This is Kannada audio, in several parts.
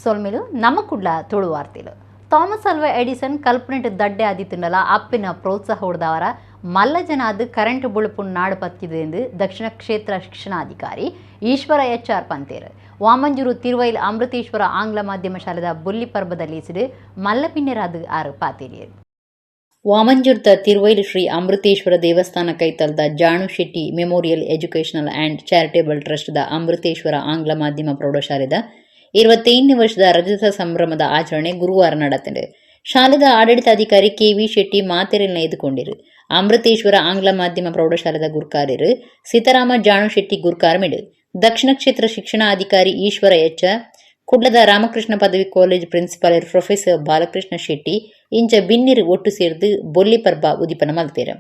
ಸೊಲ್ಮೆಲು ನಮ್ಮ ಕುಡ್ಲ ತುಳು ವಾರ್ತೆಲು ಥಾಮಸ್ ಅಲ್ವಾ ಎಡಿಸನ್ ಕಲ್ಪನೆಟ್ ದಡ್ಡೆ ಆದಿತ್ತುಂಡಲ ಅಪ್ಪಿನ ಪ್ರೋತ್ಸಾಹ ಹೊಡೆದವರ ಮಲ್ಲ ಜನ ಅದು ಕರೆಂಟ್ ಬುಳುಪುನ್ ನಾಡು ಪತ್ತಿದೆ ಎಂದು ದಕ್ಷಿಣ ಕ್ಷೇತ್ರ ಶಿಕ್ಷಣಾಧಿಕಾರಿ ಈಶ್ವರ ಎಚ್.ಆರ್. ಪಂತೇರು ವಾಮಂಜೂರು ತಿರುವೈಲ್ ಅಮೃತೇಶ್ವರ ಆಂಗ್ಲ ಮಾಧ್ಯಮ ಶಾಲೆದ ಬುಲ್ಲಿ ಪರ್ಬದಲ್ಲಿ ಇಸಿದು ಮಲ್ಲಪಿನ್ನೆರಾದು ಆರು ಪಾತೇರಿಯರು ವಾಮಂಜೂರ್ದ ತಿರುವೈಲ್ ಶ್ರೀ ಅಮೃತೇಶ್ವರ ದೇವಸ್ಥಾನ ಕೈತಲ್ದ Janu Shetty memorial educational and charitable ಟ್ರಸ್ಟ್ದ ಅಮೃತೇಶ್ವರ ಆಂಗ್ಲ ಮಾಧ್ಯಮ ಪ್ರೌಢಶಾಲೆದ 28ನೇ ವರ್ಷದ ರಜತ ಸಂಭ್ರಮದ ಆಚರಣೆ ಗುರುವಾರ ನಡೆದಿದೆ. ಶಾಲೆದ ಆಡಳಿತಾಧಿಕಾರಿ ಕೆ.ವಿ. ಶೆಟ್ಟಿ ಮಾತೆರೆಲ್ನ ಎದುಕೊಂಡಿರು. ಅಮೃತೇಶ್ವರ ಆಂಗ್ಲ ಮಾಧ್ಯಮ ಪ್ರೌಢಶಾಲೆದ ಗುರ್ಕಾರ್ಯರು ಸೀತಾರಾಮ ಜಾಣು ಶೆಟ್ಟಿ ಗುರ್ಕಾರ್ಮಿಡು. ದಕ್ಷಿಣ ಕ್ಷೇತ್ರ ಶಿಕ್ಷಣಾಧಿಕಾರಿ ಈಶ್ವರ ಎಚ್. ಕುಡ್ಲದ ರಾಮಕೃಷ್ಣ ಪದವಿ college principal professor Balakrishna Shetty ಇಂಚ ಬಿನ್ನಿರು ಒಟ್ಟು ಸೇರಿದು ಬೊಲ್ಲಿ ಪರ್ಬ ಉದಿಪನ ಮಲ್ತೇರು.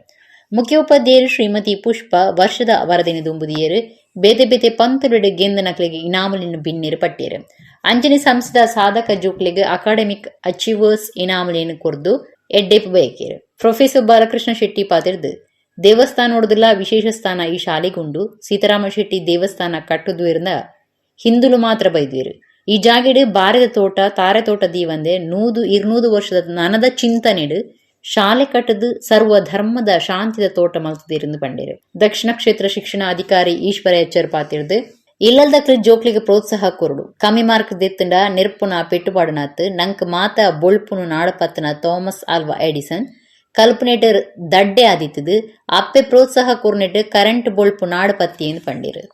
ಮುಖ್ಯೋಪಾಧ್ಯಾಯರು ಶ್ರೀಮತಿ ಪುಷ್ಪ ವರ್ಷದ ವರದಿನ ದುಂಬುದಿಯರು ಬೇತೆ ಬೇತೆ ಪಂತುಲೆಡು ಗೆಂದ ನಕಲಿಗೆ ಇನಾಮಲಿನ ಬಿನ್ನಿರು ಪಟ್ಟಿಯರು. ಅಂಜನಿ ಸಂಸ್ಥದ ಸಾಧಕ ಜೋಕ್ಲಿಗೆ ಅಕಾಡೆಮಿಕ್ ಅಚೀವರ್ಸ್ ಇನಾಮಲಿನ ಕೊರ್ದು ಎಡ್ಡೆಪ್ ಬಯಕೇರು. ಪ್ರೊಫೆಸರ್ ಬಾಲಕೃಷ್ಣ ಶೆಟ್ಟಿ ಪಾತಿರ್ದು ದೇವಸ್ಥಾನ ನೋಡುದಿಲ್ಲ ವಿಶೇಷ ಸ್ಥಾನ ಈ ಶಾಲೆಗುಂಡು ಸೀತಾರಾಮ ಶೆಟ್ಟಿ ದೇವಸ್ಥಾನ ಕಟ್ಟುದ್ವಿರಿಂದ ಹಿಂದುಲು ಮಾತ್ರ ಬೈದ್ವಿರು. ಈ ಜಾಗೆಡು ಬಾರದ ತೋಟ ತಾರೆ ತೋಟ ದೀವಂದೆ 100-200 ವರ್ಷದ ನನದ ಚಿಂತನೆಡು ಶಾಲೆ ಕಟ್ಟದು ಸರ್ವ ಧರ್ಮದ ಶಾಂತಿದ ತೋಟ ಮಲ್ತದಿருந்து ಪಂಡೇರು. ದಕ್ಷಿಣ ಕ್ಷೇತ್ರ ಶಿಕ್ಷಣ ಅಧಿಕಾರಿ ಈಶ್ವರ ಎಚ್.ಆರ್. ಪಾತಿರ್ದು ಇಲ್ಲದಕ್ಲು ಜೋಕ್ಲಿಗೆ ಪ್ರೋತ್ಸಾಹ ಕೊರಡು ಕಮ್ಮಿ ಮಾರ್ಕ್ ದೆತ್ತಂಡ ನೆರ್ಪುನ ಪೆಟ್ಟುಪಾಡುನಾತ್ ನಂಕ್ ಮಾತ ಬೊಳ್ಪುನು ನಾಡಪತ್ತನ ಥಾಮಸ್ ಆಲ್ವಾ ಎಡಿಸನ್ ಕಲ್ಪನೆಟರ್ ದಡ್ಡೆ ಆದಿತ್ತದು ಅಪ್ಪೆ ಪ್ರೋತ್ಸಾಹ ಕೊರ್ನೆಟ್ ಕರೆಂಟ್ ಬೊಳ್ಪು ನಾಡಪತ್ತಿ ಎಂದು ಪಂಡೇರು.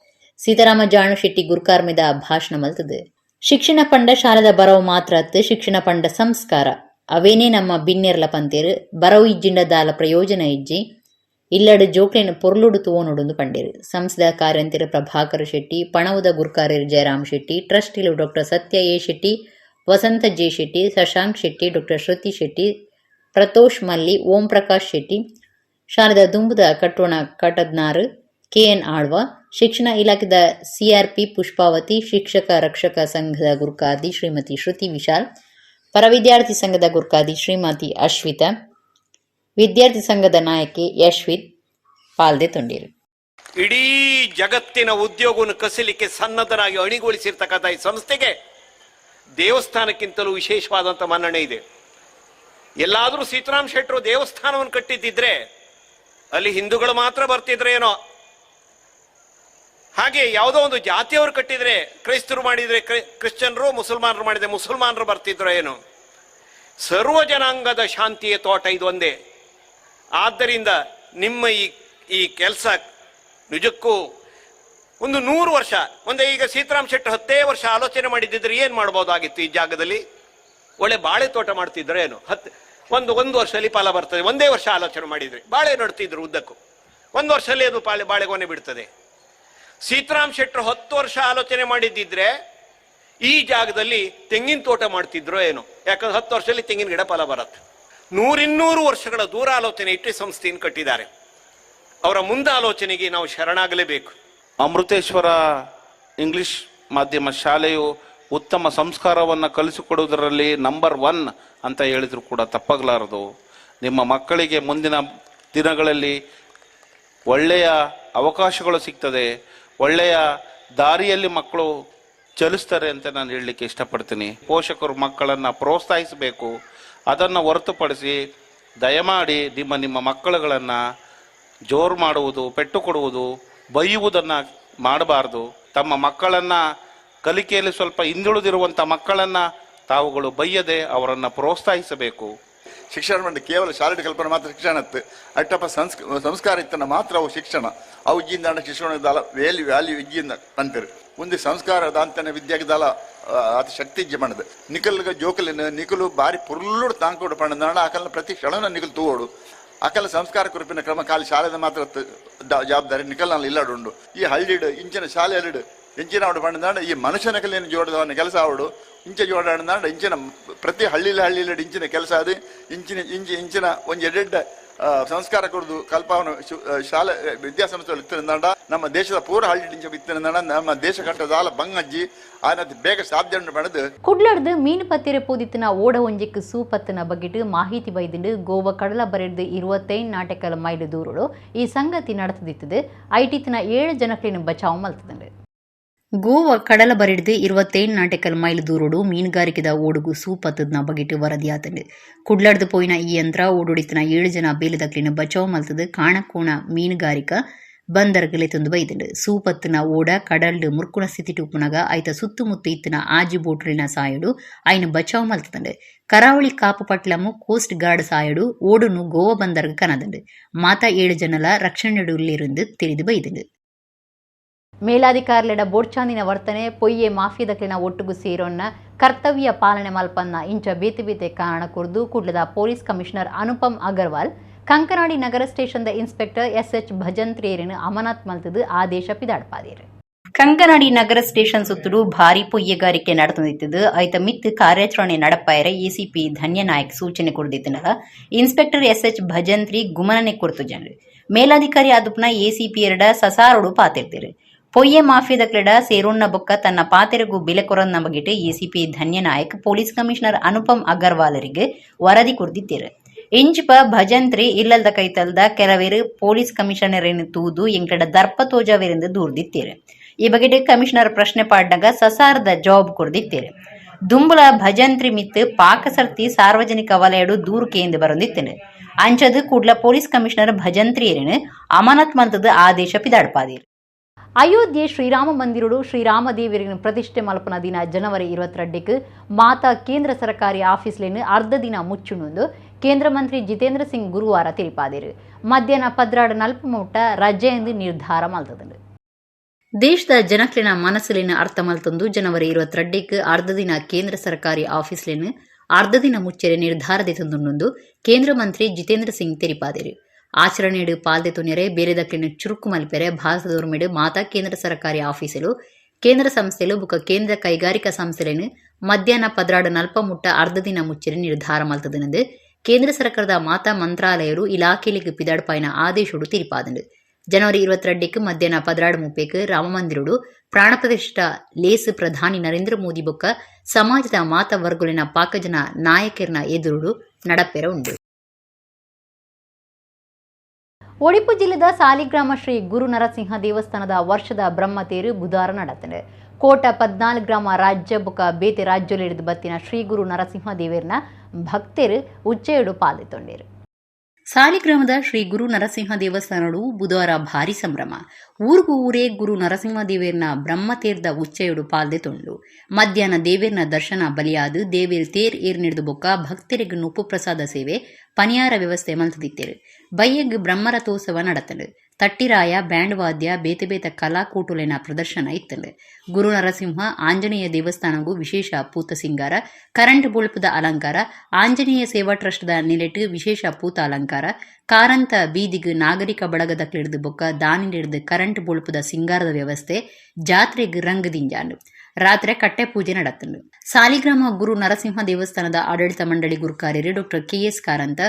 ಸೀತಾರಾಮ ಜಾಣು ಶೆಟ್ಟಿ ಗುರ್ಕಾರ್ಮಿದ ಭಾಷಣ ಮಲ್ತದು ಶಿಕ್ಷಣ ಪಂಡ ಶಾಲೆದ ಬರವು ಮಾತ್ರ ಶಿಕ್ಷಣ ಪಂಡ ಸಂಸ್ಕಾರ ಅವೇನೇ ನಮ್ಮ ಬಿನ್ನೆರ್ಲ ಪಂತೇರು ಬರವು ಇಜ್ಜಿಂಡ ದಾಲ ಪ್ರಯೋಜನ ಇಜ್ಜಿ ಇಲ್ಲಡು ಜೋಕ್ಲಿನ ಪೊರ್ಲುಡು ತೋನೊಡು ಪಂಡೇರು. ಸಂಸ್ಥೆದ ಕಾರ್ಯಂತಿರು ಪ್ರಭಾಕರ ಶೆಟ್ಟಿ ಪಣವುದ ಗುರ್ಕಾರ್ಯರು ಜಯರಾಮ್ ಶೆಟ್ಟಿ ಟ್ರಸ್ಟಿಲು doctor Satya A Shetty Vasanta J Shetty Shashank Shetty doctor Shruti Shetty Pratosh Malli Om Prakash Shetty ಶಾಲೆದ ದುಂಬುದ ಕಟ್ಟೋಣ ಕಟದ್ನಾರು ಕೆ.ಎನ್. ಆಳ್ವ ಶಿಕ್ಷಣ ಇಲಾಖೆದ ಸಿಆರ್ಪಿ ಪುಷ್ಪಾವತಿ ಶಿಕ್ಷಕ ರಕ್ಷಕ ಸಂಘದ ಗುರ್ಕಾದಿ ಶ್ರೀಮತಿ ಶ್ರುತಿ ವಿಶಾಲ್ ಪರ ವಿದ್ಯಾರ್ಥಿ ಸಂಘದ ಗುರ್ಕಾದಿ ಶ್ರೀಮತಿ ಅಶ್ವಿತಾ ವಿದ್ಯಾರ್ಥಿ ಸಂಘದ ನಾಯಕಿ ಯಶ್ವಿತ್ ಪಾಲ್ದೆ ತೊಂಡಿರು. ಇಡೀ ಜಗತ್ತಿನ ಉದ್ಯೋಗವನ್ನು ಕಸಿಲಿಕ್ಕೆ ಸನ್ನದ್ಧರಾಗಿ ಅಣಿಗೊಳಿಸಿರ್ತಕ್ಕಂಥ ಈ ಸಂಸ್ಥೆಗೆ ದೇವಸ್ಥಾನಕ್ಕಿಂತಲೂ ವಿಶೇಷವಾದಂಥ ಮನ್ನಣೆ ಇದೆ. ಎಲ್ಲಾದರೂ ಸೀತಾರಾಮ್ ಶೆಟ್ಟರು ದೇವಸ್ಥಾನವನ್ನು ಕಟ್ಟಿದ್ದಿದ್ರೆ ಅಲ್ಲಿ ಹಿಂದೂಗಳು ಮಾತ್ರ ಬರ್ತಿದ್ರೇನೋ, ಹಾಗೆ ಯಾವುದೋ ಒಂದು ಜಾತಿಯವರು ಕಟ್ಟಿದ್ರೆ ಕ್ರೈಸ್ತರು ಮಾಡಿದ್ರೆ ಕ್ರಿಶ್ಚಿಯನ್ರು, ಮುಸಲ್ಮಾನರು ಮಾಡಿದ್ರೆ ಮುಸಲ್ಮಾನರು ಬರ್ತಿದ್ರು ಏನೋ. ಸರ್ವ ಜನಾಂಗದ ಶಾಂತಿಯ ತೋಟ ಇದು ಒಂದೇ. ಆದ್ದರಿಂದ ನಿಮ್ಮ ಈ ಕೆಲಸ ನಿಜಕ್ಕೂ ಒಂದು 100 ವರ್ಷ ಒಂದೇ. ಈಗ ಸೀತಾರಾಮ್ ಶೆಟ್ಟಿ 10 ವರ್ಷ ಆಲೋಚನೆ ಮಾಡಿದ್ದಿದ್ರೆ ಏನ್ ಮಾಡ್ಬೋದಾಗಿತ್ತು? ಈ ಜಾಗದಲ್ಲಿ ಒಳ್ಳೆ ಬಾಳೆ ತೋಟ ಮಾಡ್ತಿದ್ರೆ ಏನು, ಒಂದು ವರ್ಷದಲ್ಲಿ ಫಲ ಬರ್ತದೆ. ಒಂದೇ ವರ್ಷ ಆಲೋಚನೆ ಮಾಡಿದ್ರೆ ಬಾಳೆ ನಡ್ತಿದ್ರು ಉದ್ದಕ್ಕೂ, 1 ವರ್ಷದಲ್ಲಿ ಅದು ಬಾಳೆಗೊನೆ ಬಿಡ್ತದೆ. ಸೀತಾರಾಮ್ ಶೆಟ್ಟರು 10 ವರ್ಷ ಆಲೋಚನೆ ಮಾಡಿದ್ದಿದ್ರೆ ಈ ಜಾಗದಲ್ಲಿ ತೆಂಗಿನ ತೋಟ ಮಾಡ್ತಿದ್ರು ಏನು, ಯಾಕಂದ್ರೆ 10 ವರ್ಷದಲ್ಲಿ ತೆಂಗಿನ ಗಿಡ ಫಲ ಬರುತ್ತೆ. 100-200 ವರ್ಷಗಳ ದೂರ ಆಲೋಚನೆ ಇಟ್ಟು ಸಂಸ್ಥೆಯನ್ನು ಕಟ್ಟಿದ್ದಾರೆ. ಅವರ ಮುಂದೆ ಆಲೋಚನೆಗೆ ನಾವು ಶರಣಾಗಲೇಬೇಕು. ಅಮೃತೇಶ್ವರ ಇಂಗ್ಲಿಷ್ ಮಾಧ್ಯಮ ಶಾಲೆಯು ಉತ್ತಮ ಸಂಸ್ಕಾರವನ್ನು ಕಲಿಸಿಕೊಡುವುದರಲ್ಲಿ ನಂಬರ್ 1 ಅಂತ ಹೇಳಿದ್ರು ಕೂಡ ತಪ್ಪಾಗಲಾರದು. ನಿಮ್ಮ ಮಕ್ಕಳಿಗೆ ಮುಂದಿನ ದಿನಗಳಲ್ಲಿ ಒಳ್ಳೆಯ ಅವಕಾಶಗಳು ಸಿಗ್ತದೆ, ಒಳ್ಳೆಯ ದಾರಿಯಲ್ಲಿ ಮಕ್ಕಳು ಚಲಿಸ್ತಾರೆ ಅಂತ ನಾನು ಹೇಳಲಿಕ್ಕೆ ಇಷ್ಟಪಡ್ತೀನಿ. ಪೋಷಕರು ಮಕ್ಕಳನ್ನು ಪ್ರೋತ್ಸಾಹಿಸಬೇಕು. ಅದನ್ನು ಹೊರತುಪಡಿಸಿ ದಯಮಾಡಿ ನಿಮ್ಮ ಮಕ್ಕಳುಗಳನ್ನು ಜೋರು ಮಾಡುವುದು, ಪೆಟ್ಟು ಕೊಡುವುದು, ಬೈಯುವುದನ್ನು ಮಾಡಬಾರ್ದು. ತಮ್ಮ ಮಕ್ಕಳನ್ನು ಕಲಿಕೆಯಲ್ಲಿ ಸ್ವಲ್ಪ ಹಿಂದುಳಿದಿರುವಂಥ ಮಕ್ಕಳನ್ನು ತಾವುಗಳು ಬೈಯದೆ ಅವರನ್ನು ಪ್ರೋತ್ಸಾಹಿಸಬೇಕು. ಶಿಕ್ಷಣ ಮಂಡ ಕೇವಲ ಶಾಲೆಯ ಕಲ್ಪನೆ ಮಾತ್ರ ಶಿಕ್ಷಣ ಅಟ್ಟಪ್ಪ ಸಂಸ್ಕಾರ ಇತ್ತನ ಮಾತ್ರ ಅವು ಶಿಕ್ಷಣ. ಅವು ಇಜ್ಜಿಂದ ಶಿಕ್ಷಣ ವ್ಯಾಲ್ಯೂ ಇಜ್ಜಿಂದ ಅಂತಾರೆ. ಮುಂದೆ ಸಂಸ್ಕಾರದ ಅಂತಾನೆ ವಿದ್ಯಾಗದಾಲ ಅದು ಶಕ್ತಿ ಇಜ್ಜೆ ಮಾಡದು. ನಿಕಲ್ಗ ಜೋಕಲಿನ ನಿಕಲು ಬಾರಿ ಪುರ್ಲುಡು ತಾಂಕೋಡು ಪಂಡ ಅಕಲ್ನ ಪ್ರತಿ ಕ್ಷಣನ ನಿಕಲು ತೂವೋಡು ಅಕಲ ಸಂಸ್ಕಾರ ಕುರಿಪಿನ ಕ್ರಮ ಖಾಲಿ ಶಾಲೆದ ಮಾತ್ರ ಜವಾಬ್ದಾರಿ ನಿಕಲ್ನಲ್ಲಿ ಇಲ್ಲಾಡುಂಡು. ಈ ಹಳ್ಳಿಡು ಇಂಚಿನ ಶಾಲೆ ಹಳ್ಳಿಡು ಇಂಚಿನ ಅವಡು ಪಂಡ ಈ ಮನುಷ್ಯನ ಕಲೆಯನ್ನು ಜೋಡದವನ ಕೆಲಸ ಅವಡು ಇಂಚ ಜೋಡಾಡ ಇಂಚಿನ ಪ್ರತಿ ಹಳ್ಳಿಲ ಇಂಚಿನ ಕೆಲಸ ಅದು ಇಂಚಿನ ಒಂದು ಎಡ್ಡೆಡ್ಡ ಸಂಸ್ಕಾರ ಕೊಡುದು ಕಲ್ಪವನ್ನು ಶಾಲೆ ವಿದ್ಯಾಸಂಸ್ಥೆಗಳು ಇತ್ತಿರಂದಾಂಡ ನಮ್ಮ ದೇಶದ ಪೂರ ಹಳ್ಳಿ ಇಂಚ ಇತ್ತಿರಂದಾಂಡ ನಮ್ಮ ದೇಶ ಕಟ್ಟದಾಲ ಬಂಗಜ್ಜಿ ಆನದು ಬೇಗ ಸಾಧ್ಯ ಪಡೆದು ಕುಡ್ಲಡ್ದು ಮೀನು ಪತ್ತಿರೆ ಪೋದಿತ್ತಿನ ಓಡ ಒಂಜಿಕ್ ಸೂಪತ್ತಿನ ಬಗ್ಗಿಟ್ಟು ಮಾಹಿತಿ ಬೈದಿಂಡು ಗೋವ ಕಡಲ ಬರೆದು 25 ನಾಟಕಲ ಮೈಲು ದೂರಡು ಈ ಸಂಗತಿ ನಡೆದಿತ್ತದು. ಐಟಿತ್ತಿನ 7 ಜನಕ್ಲಿನ ಬಚಾವ್ ಮಲ್ತದಂಡು. ಗೋವಾ ಕಡಲ ಬರಿಡ್ದು 27 ನಾಟಿಕಲ್ ಮೈಲ್ ದೂರೋಡು ಮೀನುಗಾರಿಕೆದ ಓಡುಗು ಸೂಪತ್ತದ್ನ ಬಗೆಟ್ ವರದಿಯಾತಂಡು ಕುಡ್ಲಡ್ದು ಪೋಯಿನ ಈ ಯಂತ್ರ ಓಡೊಡಿತನ 7 ಜನ ಬೇಲೆದಕ್ಲಿನ ಬಚಾವ್ ಮಲ್ತದು ಕಾಣಕೋಣ ಮೀನುಗಾರಿಕಾ ಬಂದರ್ಗಲೆ ತಂದು ಬೈದಂಡು ಸೂಪತ್ತಿನ ಓಡ ಕಡಲ್ಡು ಮುರ್ಕುಣ ಸ್ಥಿತಿ ಟುಪ್ಪುನಗ ಐತ ಸುತ್ತಮುತ್ತ ಇತ್ತಿನ ಆಜಿ ಬೋಟ್ಲಿನ ಸಾಯಡು ಐನು ಬಚಾವ್ ಮಲ್ತದಂಡು ಕರಾವಳಿ ಕಾಪು ಪಟ್ಲಮು ಕೋಸ್ಟ್ ಗಾರ್ಡ್ ಸಾಯಡು ಓಡುನು ಗೋವಾ ಬಂದರ್ಗ ಕನದಂಡು ಮಾತ 7 ಜನಲ ರಕ್ಷಣೆಡುಲ್ಲಿருந்து ತಿಳಿದು ಬೈದಂಡು ಮೇಲಾಧಿಕಾರಿಗಳ ಬೋಡ್ಚಾಂದಿನ ವರ್ತನೆ ಪೊಯ್ಯೆ ಮಾಫಿಯಾದಕ್ಲಿನ ಒಟ್ಟುಗು ಸೇರೋನ್ನ ಕರ್ತವ್ಯ ಪಾಲನೆ ಮಲ್ಪನ್ನ ಇಂಚ ಬೇತೆ ಕಾರಣ ಕುರಿದು ಕುಡ್ಲದ ಪೊಲೀಸ್ ಕಮಿಷನರ್ ಅನುಪಮ್ ಅಗರ್ವಾಲ್ ಕಂಕನಾಡಿ ನಗರ ಸ್ಟೇಷನ್ದ ಇನ್ಸ್ಪೆಕ್ಟರ್ SH ಭಜಂತ್ರಿಯರಿನ ಅಮಾನತ್ ಮಲ್ತದು ಆದೇಶ ಪಿದಾಡ್ಪಾದಿರು ಕಂಕನಾಡಿ ನಗರ ಸ್ಟೇಷನ್ ಸುತ್ತಲೂ ಭಾರಿ ಪೊಯ್ಯಗಾರಿಕೆ ನಡೆದಿದ್ದು ಐತ ಮಿತ್ ಕಾರ್ಯಾಚರಣೆ ನಡಪಾಯರ ಎಸಿಪಿ ಧನ್ಯನಾಯಕ್ ಸೂಚನೆ ಕೊಡ್ದಿದ್ದನಲ್ಲ ಇನ್ಸ್ಪೆಕ್ಟರ್ SH ಭಜಂತ್ರಿ ಗುಮನನೆ ಕೊಡ್ತು ಜನರು ಮೇಲಾಧಿಕಾರಿ ಆದುಪ್ನ ಎಸಿಪಿ ಎರಡ ಸಸಾರೋಡು ಪಾತಿರ್ತಿರು ಪೊಯ್ಯೆ ಮಾಫಿಯಾದಕ್ಲೆಡ ಸೇರೋನ್ನ ಬೊಕ್ಕ ತನ್ನ ಪಾತೆರೆಗೂ ಬೆಲೆ ಕೊರನ್ನ ಬಗೆಟ್ ಎಸಿಪಿ ಧನ್ಯನಾಯಕ್ ಪೊಲೀಸ್ ಕಮಿಷನರ್ ಅನುಪಮ್ ಅಗರ್ವಾಲರಿಗೆ ವರದಿ ಕೊಡ್ದಿದ್ದೀರು ಇಂಚಿಪ ಭಜಂತ್ರಿ ಇಲ್ಲದ ಕೈತಲ್ದ ಕೆಲವೇರು ಪೊಲೀಸ್ ಕಮಿಷನರೇನು ತೂದು ಎಂಕ್ಲೆಡ ದರ್ಪ ತೋಜಾವೇರೆಂದು ದೂರ್ದಿತ್ತೇರು ಈ ಬಗೆಟ್ ಕಮಿಷನರ್ ಪ್ರಶ್ನೆ ಪಾಡ್ನಾಗ ಸಸಾರದ ಜಾಬ್ ಕೊಡ್ದಿತ್ತೇರು ದುಂಬುಲ ಭಜಂತ್ರಿ ಮಿತ್ ಪಾಕಸರ್ತಿ ಸಾರ್ವಜನಿಕ ವಲಯಡು ದೂರುಕೆಯಿಂದ ಬರೊಂದಿತ್ತೇನೆ ಅಂಚದು ಕೂಡ್ಲ ಪೊಲೀಸ್ ಕಮಿಷನರ್ ಭಜಂತ್ರಿಯರೇನು ಅಮಾನತ್ ಮಂತದ ಆದೇಶ ಪಿದಾಡ್ಪಾದಿರು ಅಯೋಧ್ಯೆ ಶ್ರೀರಾಮ ಮಂದಿರುಡು ಶ್ರೀರಾಮದೇವಿಯರಿನ ಪ್ರತಿಷ್ಠೆ ಮಲ್ಪನ ದಿನ ಜನವರಿ 22ಕ್ಕೆ ಮಾತಾ ಕೇಂದ್ರ ಸರ್ಕಾರಿ ಆಫೀಸ್ಲೇನು ಅರ್ಧ ದಿನ ಮುಚ್ಚುನುಂದು ಕೇಂದ್ರ ಮಂತ್ರಿ ಜಿತೇಂದ್ರ ಸಿಂಗ್ ಗುರುವಾರ ತಿಳಿಪಾದಿರು ಮಧ್ಯಾಹ್ನ 14 ಮುಟ್ಟ ರಜೆ ಎಂದು ನಿರ್ಧಾರ ಮಲ್ತದಂಡು ದೇಶದ ಜನಕ್ಲಿನ ಮನಸ್ಸಲಿನ ಅರ್ಥ ಮಲ್ತಂದು ಜನವರಿ 22ಕ್ಕೆ ಅರ್ಧ ದಿನ ಕೇಂದ್ರ ಸರ್ಕಾರಿ ಆಫೀಸ್ಲೇನು ಅರ್ಧ ದಿನ ಮುಚ್ಚರೆ ನಿರ್ಧಾರದೆ ತಂದುಂಡು ಕೇಂದ್ರ ಮಂತ್ರಿ ಜಿತೇಂದ್ರ ಸಿಂಗ್ ತಿಳಿಪಾದಿರು ಆಚರಣೆಡು ಪಾಲ್ದೆ ತುನಿಯರೆ ಬೇರೆದಕ್ಲಿನ ಚುರುಕು ಮಲ್ಪೆರೆ ಭಾರತದೋರ್ಮೆಡು ಮಾತಾ ಕೇಂದ್ರ ಸರ್ಕಾರಿ ಆಫೀಸಲು ಕೇಂದ್ರ ಸಂಸ್ಥೆಲು ಬುಕ ಕೇಂದ್ರ ಕೈಗಾರಿಕಾ ಸಂಸ್ಥೆಲೇನು ಮಧ್ಯಾಹ್ನ 14 ಮುಟ್ಟ ಅರ್ಧ ದಿನ ಮುಚ್ಚರೆ ನಿರ್ಧಾರ ಮಲ್ತದನೆಂದು ಕೇಂದ್ರ ಸರ್ಕಾರದ ಮಾತಾ ಮಂತ್ರಾಲಯರು ಇಲಾಖೆಲಿಗೆ ಪಿದಾಡ್ಪಾಯಿನ ಆದೇಶೋಡು ತಿಳಿಪಾದಂಡು ಜನವರಿ 22ಕ್ಕೆ ಮಧ್ಯಾಹ್ನ 14:30ಕ್ಕೆ ರಾಮಮಂದಿರುಡು ಪ್ರಾಣ ಪ್ರತಿಷ್ಠ ಲೇಸು ಪ್ರಧಾನಿ ನರೇಂದ್ರ ಮೋದಿ ಬೊಕ್ಕ ಸಮಾಜದ ಮಾತಾ ವರ್ಗುಲಿನ ಪಾಕಜನ ನಾಯಕರನ ಎದುರುಡು ನಡಪೆರ ಉಂಡು ಒಡಿಪು ಜಿಲ್ಲೆದ ಸಾಲಿಗ್ರಾಮ ಶ್ರೀ ಗುರು ನರಸಿಂಹ ದೇವಸ್ಥಾನದ ವರ್ಷದ ಬ್ರಹ್ಮತೇರು ಬುಧವಾರ ನಡೆದಿದೆ ಕೋಟ 14 ಗ್ರಾಮ ರಾಜ್ಯ ಬುಕ ಬೇತೆ ರಾಜ್ಯಲಿಡಿದು ಬತ್ತಿನ ಶ್ರೀ ಗುರು ನರಸಿಂಹ ದೇವರನ ಭಕ್ತರು ಉಚ್ಚೆಯಡು ಪಾಲ್ಗೊಂಡಿರು ಸಾಲಿಗ್ರಾಮದ ಶ್ರೀ ಗುರು ನರಸಿಂಹ ದೇವಸ್ಥಾನಡು ಬುಧವಾರ ಭಾರಿ ಸಂಭ್ರಮ ಊರ್ಗೂ ಊರೇ ಗುರು ನರಸಿಂಹ ದೇವೇರ್ನ ಬ್ರಹ್ಮತೇರ್ದ ಉಚ್ಚೆಯಡು ಪಾಲ್ದೆತೊಂಡು ಮಧ್ಯಾಹ್ನ ದೇವೇರ್ನ ದರ್ಶನ ಬಲಿಯಾದು ದೇವೇರ್ ತೇರ್ ಏರ್ ನಿಡ್ದು ಬೊಕ್ಕ ಭಕ್ತರಿಗೆ ಉಪ್ಪು ಪ್ರಸಾದ ಸೇವೆ ಪನಿಯಾರ ವ್ಯವಸ್ಥೆ ಮಲ್ತದಿತ್ತೇರು ಬಯ್ಯಗ್ ಬ್ರಹ್ಮರಥೋತ್ಸವ நடத்தಲು ತಟ್ಟಿರಾಯ ಬ್ಯಾಂಡ್ ವಾದ್ಯ ಬೇತೆ ಕಲಾಕೂಟುಲಿನ ಪ್ರದರ್ಶನ ಇತ್ತಲು ಗುರು ನರಸಿಂಹ ಆಂಜನೇಯ ದೇವಸ್ಥಾನಗೂ ವಿಶೇಷ ಪೂತ ಸಿಂಗಾರ ಕರೆಂಟ್ ಬುಳ್ಪದ ಅಲಂಕಾರ ಆಂಜನೇಯ ಸೇವಾ ಟ್ರಸ್ಟ್ದ ನಿಲೆಟ್ ವಿಶೇಷ ಪೂತ ಅಲಂಕಾರ ಕಾರಂತ ಬೀದಿಗ್ ನಾಗರಿಕ ಬಳಗದಕ್ಲಿಡ್ದು ಬೊಕ್ಕ ದಾನಿಲಿಡ್ದು ಕರೆಂಟ್ ಬುಳ್ಪದ ಸಿಂಗಾರದ ವ್ಯವಸ್ಥೆ ಜಾತ್ರೆಗ್ ರಂಗದಿಂಜಾಂಡು ರಾತ್ರಿ ಕಟ್ಟೆ ಪೂಜೆ ನಡೆತಂಡು ಸಾಲಿಗ್ರಾಮ ಗುರು ನರಸಿಂಹ ದೇವಸ್ಥಾನದ ಆಡಳಿತ ಮಂಡಳಿ ಗುರುಕಾರ್ಯರು ಡಾಕ್ಟರ್ KS ಕಾರಂತ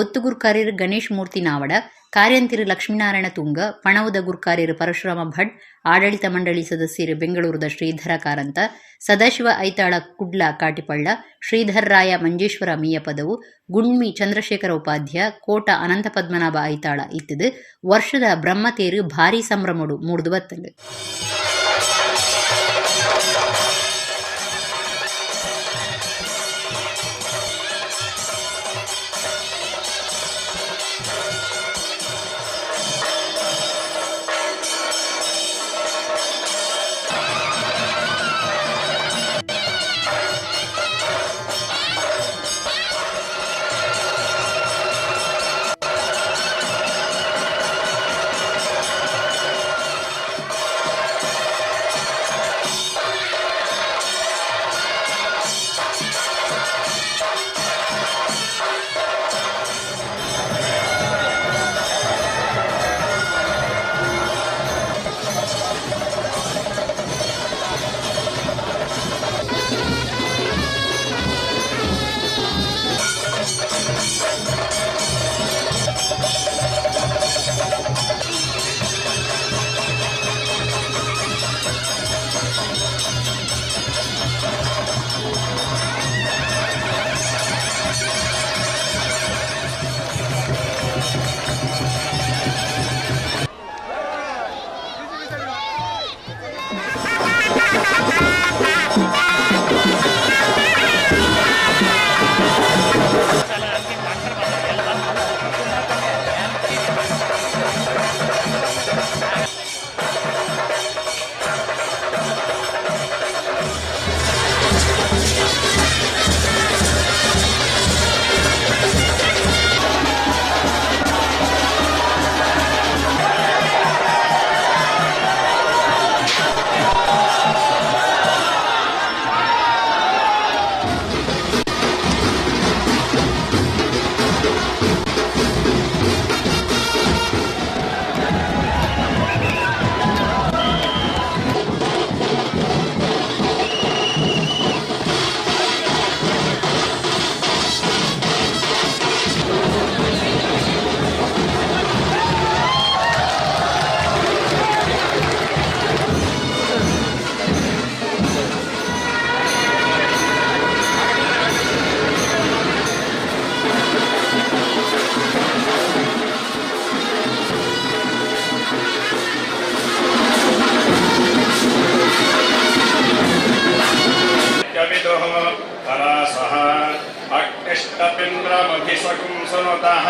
ಒತ್ತು ಗುರುಕಾರ್ಯರು ಗಣೇಶ್ ಮೂರ್ತಿ ನಾವಡ ಕಾರ್ಯಂತಿರು ಲಕ್ಷ್ಮೀನಾರಾಯಣ ತುಂಗ ಪಣವದ ಗುರುಕಾರ್ಯರು ಪರಶುರಾಮ ಭಟ್ ಆಡಳಿತ ಮಂಡಳಿ ಸದಸ್ಯರು ಬೆಂಗಳೂರದ ಶ್ರೀಧರ ಕಾರಂತ ಸದಾಶಿವ ಐತಾಳ ಕುಡ್ಲ ಕಾಟಿಪಳ್ಳ ಶ್ರೀಧರ್ ರಾಯ ಮಂಜೇಶ್ವರ ಮೀಯಪದವು ಗುಣ್ಮಿ ಚಂದ್ರಶೇಖರ ಉಪಾಧ್ಯ ಕೋಟ ಅನಂತ ಪದ್ಮನಾಭ ಐತಾಳ ಇತ್ತಿದು ವರ್ಷದ ಬ್ರಹ್ಮತೇರು ಭಾರಿ ಸಂಭ್ರಮಡು ಮೂಡ್ದು ಬತ್ತಂಡು भिस्वकं सुनुतः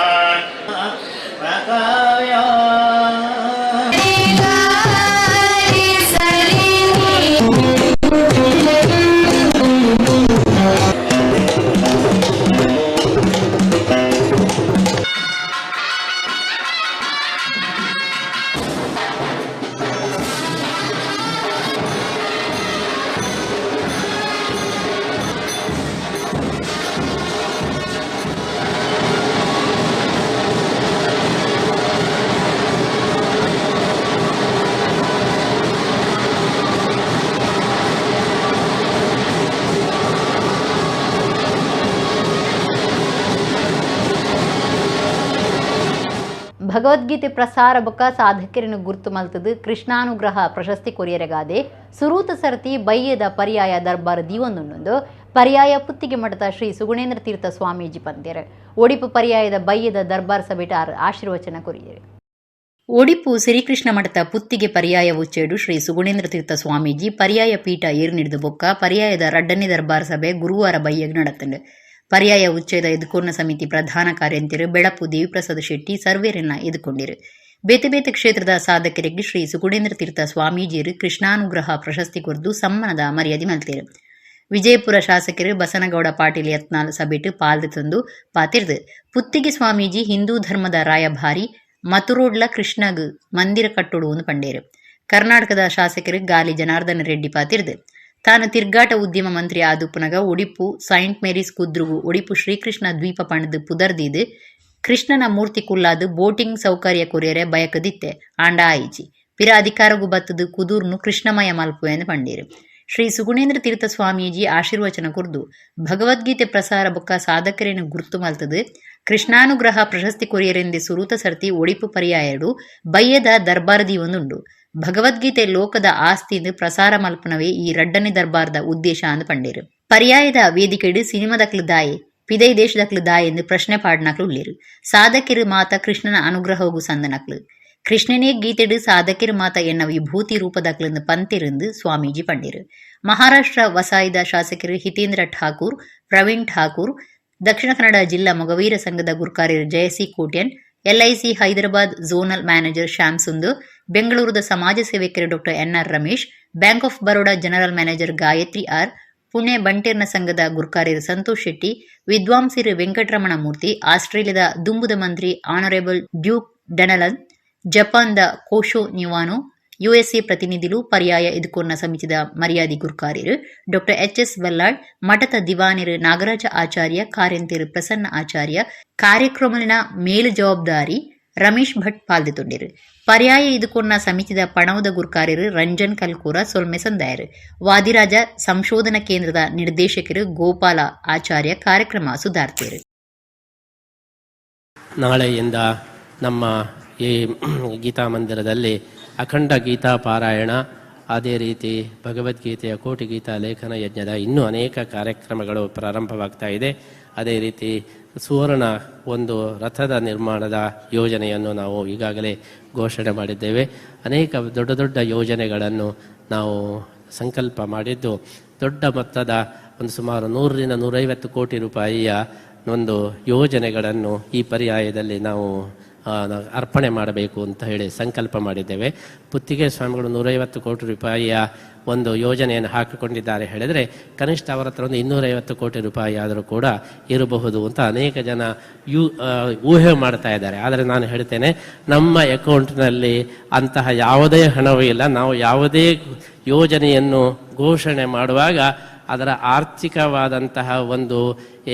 ಭಗವದ್ಗೀತೆ ಪ್ರಸಾರ ಬೊಕ್ಕ ಸಾಧಕರನ್ನು ಗುರುತು ಮಲ್ತದು ಕೃಷ್ಣಾನುಗ್ರಹ ಪ್ರಶಸ್ತಿ ಕೊರಿಯರೆಗಾದೆ ಸುರೂತ ಸರತಿ ಬಯ್ಯದ ಪರ್ಯಾಯ ದರ್ಬಾರ್ ದೀವೊಂದುಂಡು ಪರ್ಯಾಯ ಪುತ್ತಿಗೆ ಮಠದ ಶ್ರೀ ಸುಗುಣೇಂದ್ರ ತೀರ್ಥ ಸ್ವಾಮೀಜಿ ಪಂದ್ಯರು ಒಡಿಪು ಪರ್ಯಾಯದ ಬಯ್ಯದ ದರ್ಬಾರ್ ಸಭೆಟಾರ್ ಆಶೀರ್ವಚನ ಕೊರಿಯರು. ಒಡಿಪು ಶ್ರೀಕೃಷ್ಣ ಮಠದ ಪುತ್ತಿಗೆ ಪರ್ಯಾಯ ಉಚ್ಚೇಡು ಶ್ರೀ ಸುಗುಣೇಂದ್ರ ತೀರ್ಥ ಸ್ವಾಮೀಜಿ ಪರ್ಯಾಯ ಪೀಠ ಏರ್ನಿಡಿದ ಬೊಕ್ಕ ಪರ್ಯಾಯದ ರಡ್ಡನೇ ದರ್ಬಾರ್ ಸಭೆ ಗುರುವಾರ ಬಯ್ಯಗ್ ನಡೆತಂಡು. ಪರ್ಯಾಯ ಉಚ್ಚೇದ ಎದುಕೋರ್ನ ಸಮಿತಿ ಪ್ರಧಾನ ಕಾರ್ಯಂತಿರು ಬೆಳಪು ದೇವಿಪ್ರಸಾದ್ ಶೆಟ್ಟಿ ಸರ್ವೇರನ್ನ ಎದುಕೊಂಡಿರು. ಬೇತೆ ಬೇತೆ ಕ್ಷೇತ್ರದ ಸಾಧಕರಿಗೆ ಶ್ರೀ ಸುಗುಣೇಂದ್ರ ತೀರ್ಥ ಸ್ವಾಮೀಜಿಯರು ಕೃಷ್ಣಾನುಗ್ರಹ ಪ್ರಶಸ್ತಿ ಕೊರ್ದು ಸಮ್ಮಾನದ ಮರ್ಯಾದೆ ಮಲ್ತೇರು. ವಿಜಯಪುರ ಶಾಸಕರು ಬಸನಗೌಡ ಪಾಟೀಲ್ ಯತ್ನಾಳ್ ಸಭೆಟ್ ಪಾಲ್ದು ತಂದು ಪಾತಿರ್ದು ಪುತ್ತಿಗೆ ಸ್ವಾಮೀಜಿ ಹಿಂದೂ ಧರ್ಮದ ರಾಯಭಾರಿ ಮತುರೋಡ್ಲ ಕೃಷ್ಣಗ್ ಮಂದಿರ ಕಟ್ಟೊಡುವನ್ನು ಪಂಡೇರು. ಕರ್ನಾಟಕದ ಶಾಸಕರು ಗಾಲಿ ಜನಾರ್ದನ ರೆಡ್ಡಿ ಪಾತಿರ್ದು ತಾನು ತಿರ್ಗಾಟ ಉದ್ಯಮ ಮಂತ್ರಿ ಆದುಪ್ಪನಗ ಒಡಿಪು ಸೈಂಟ್ ಮೇರೀಸ್ ಕುದ್ರುಗು ಒಡಿಪು ಶ್ರೀಕೃಷ್ಣ ದ್ವೀಪ ಪಣದು ಪುದರ್ದಿದ್ದು ಕೃಷ್ಣನ ಮೂರ್ತಿ ಕುಲ್ಲಾದು ಬೋಟಿಂಗ್ ಸೌಕರ್ಯ ಕೊರಿಯರೆ ಬಯಕದಿತ್ತೆ ಆಂಡ ಆಯಿಚಿ ಪಿರ ಅಧಿಕಾರಗೂ ಬತ್ತದು ಕುದೂರ್ನು ಕೃಷ್ಣಮಯ ಮಲ್ಪು ಎಂದು ಪಂಡೀರು. ಶ್ರೀ ಸುಗುಣೇಂದ್ರ ತೀರ್ಥ ಸ್ವಾಮೀಜಿ ಆಶೀರ್ವಚನ ಕುರ್ದು ಭಗವದ್ಗೀತೆ ಪ್ರಸಾರ ಬೊಕ್ಕ ಸಾಧಕರೇನು ಗುರುತು ಮಲ್ತದು ಕೃಷ್ಣಾನುಗ್ರಹ ಪ್ರಶಸ್ತಿ ಕೊರಿಯರೆಂದೆ ಸುರೂತ ಸರ್ತಿ ಒಡಿಪು ಪರ್ಯಾಯಡು ಬಯ್ಯದ ದರ್ಬಾರ್ದಿ ಒಂದುಂಡು. ಭಗವದ್ಗೀತೆ ಲೋಕದ ಆಸ್ತಿಯಿಂದ ಪ್ರಸಾರ ಮಲ್ಪನವೇ ಈ ರಡ್ಡನೇ ದರ್ಬಾರ್ದ ಉದ್ದೇಶ ಅಂದು ಪಂಡೇರು. ಪರ್ಯಾಯದ ವೇದಿಕೆಡು ಸಿನಿಮಾದಕ್ಲು ದಾಯೆ ಪಿದೈ ದೇಶದಕ್ಲು ದಾಯೆ ಎಂದು ಪ್ರಶ್ನೆ ಪಾಡ್ನಕ್ಲು ಉಳ್ಳೇರು. ಸಾಧಕಿರು ಮಾತ ಕೃಷ್ಣನ ಅನುಗ್ರಹವು ಸಂದನಕ್ಲು ಕೃಷ್ಣನೇ ಗೀತೆಡು ಸಾಧಕಿರು ಮಾತ ಎನ್ನ ವಿಭೂತಿ ರೂಪದಕ್ಲಿಂದ ಪಂತಿருந்து ಸ್ವಾಮೀಜಿ ಪಂಡೇರು. ಮಹಾರಾಷ್ಟ್ರ ವಸಾಯಿದ ಶಾಸಕರು ಹಿತೇಂದ್ರ ಠಾಕೂರ್, ಪ್ರವೀಣ್ ಠಾಕೂರ್, ದಕ್ಷಿಣ ಕನ್ನಡ ಜಿಲ್ಲಾ ಮೊಗವೀರ ಸಂಘದ ಗುರ್ಕಾರ್ಯರು Jaya C Kotian, LIC Hyderabad zonal manager Shyam Sundar, ಬೆಂಗಳೂರದ ಸಮಾಜ ಸೇವಕರು doctor NR Ramesh, bank of Baroda general manager Gayatri R, Pune ಬಂಟೇರ್ನ ಸಂಘದ ಗುರ್ಕಾರ್ಯರು ಸಂತೋಷ್ ಶೆಟ್ಟಿ, ವಿದ್ವಾಂಸರು ವೆಂಕಟರಮಣ ಮೂರ್ತಿ, ಆಸ್ಟ್ರೇಲಿಯಾದ ದುಂಬುದ ಮಂತ್ರಿ ಆನರೇಬಲ್ ಡ್ಯೂಕ್ ಡನಲನ್, ಜಪಾನ್ದ ಕೋಶೋ ನಿವಾನೋ, USA ಪ್ರತಿನಿಧಿಗಳು ಪರ್ಯಾಯ ಎದುಕೋರ್ನ ಸಮಿತಿದ ಮರ್ಯಾದಿ ಗುರ್ಕಾರ್ಯರು ಡಾಕ್ಟರ್ HS ಬಲ್ಲಾಳ್, ಮಠದ ದಿವಾನಿರು ನಾಗರಾಜ ಆಚಾರ್ಯ, ಕಾರ್ಯಂತಿರು ಪ್ರಸನ್ನ ಆಚಾರ್ಯ, ಕಾರ್ಯಕ್ರಮದ ಮೇಲು ಜವಾಬ್ದಾರಿ ರಮೇಶ್ ಭಟ್ ಪಾಲ್ಗೊಂಡಿರು. ಪರ್ಯಾಯ ಇದುಕೋರ್ನ ಸಮಿತಿದ ಪಣವದ ಗುರ್ಕಾರ್ಯರು ರಂಜನ್ ಕಲ್ಕೂರ ಸೊಲ್ಮೆ ಸಂದಾಯರು. ವಾದಿರಾಜ ಸಂಶೋಧನಾ ಕೇಂದ್ರದ ನಿರ್ದೇಶಕರು ಗೋಪಾಲ ಆಚಾರ್ಯ ಕಾರ್ಯಕ್ರಮ ಸುಧಾರ್ತಿರು. ನಾಳೆಯಿಂದ ನಮ್ಮ ಈ ಗೀತಾ ಮಂದಿರದಲ್ಲಿ ಅಖಂಡ ಗೀತಾ ಪಾರಾಯಣ, ಅದೇ ರೀತಿ ಭಗವದ್ಗೀತೆಯ ಕೋಟಿ ಗೀತಾ ಲೇಖನ ಯಜ್ಞದ ಇನ್ನೂ ಅನೇಕ ಕಾರ್ಯಕ್ರಮಗಳು ಪ್ರಾರಂಭವಾಗ್ತಾ ಇದೆ. ಅದೇ ರೀತಿ ಸುವರ್ಣ ಒಂದು ರಥದ ನಿರ್ಮಾಣದ ಯೋಜನೆಯನ್ನು ನಾವು ಈಗಾಗಲೇ ಘೋಷಣೆ ಮಾಡಿದ್ದೇವೆ. ಅನೇಕ ದೊಡ್ಡ ದೊಡ್ಡ ಯೋಜನೆಗಳನ್ನು ನಾವು ಸಂಕಲ್ಪ ಮಾಡಿದ್ದು ದೊಡ್ಡ ಮೊತ್ತದ ಒಂದು ಸುಮಾರು 100-150 ಕೋಟಿ ರೂಪಾಯಿಯ ಒಂದು ಯೋಜನೆಗಳನ್ನು ಈ ಪರ್ಯಾಯದಲ್ಲಿ ನಾವು ಅರ್ಪಣೆ ಮಾಡಬೇಕು ಅಂತ ಹೇಳಿ ಸಂಕಲ್ಪ ಮಾಡಿದ್ದೇವೆ. ಪುತ್ತಿಗೆ ಸ್ವಾಮಿಗಳು 150 ಕೋಟಿ ರೂಪಾಯಿಯ ಒಂದು ಯೋಜನೆಯನ್ನು ಹಾಕಿಕೊಂಡಿದ್ದಾರೆ ಹೇಳಿದರೆ ಕನಿಷ್ಠ ಅವರ ಹತ್ರ ಒಂದು 250 ಕೋಟಿ ರೂಪಾಯಿ ಆದರೂ ಕೂಡ ಇರಬಹುದು ಅಂತ ಅನೇಕ ಜನ ಊಹೆ ಮಾಡ್ತಾ ಇದ್ದಾರೆ. ಆದರೆ ನಾನು ಹೇಳ್ತೇನೆ, ನಮ್ಮ ಅಕೌಂಟ್ನಲ್ಲಿ ಅಂತಹ ಯಾವುದೇ ಹಣವೂ ಇಲ್ಲ. ನಾವು ಯಾವುದೇ ಯೋಜನೆಯನ್ನು ಘೋಷಣೆ ಮಾಡುವಾಗ ಅದರ ಆರ್ಥಿಕವಾದಂತಹ ಒಂದು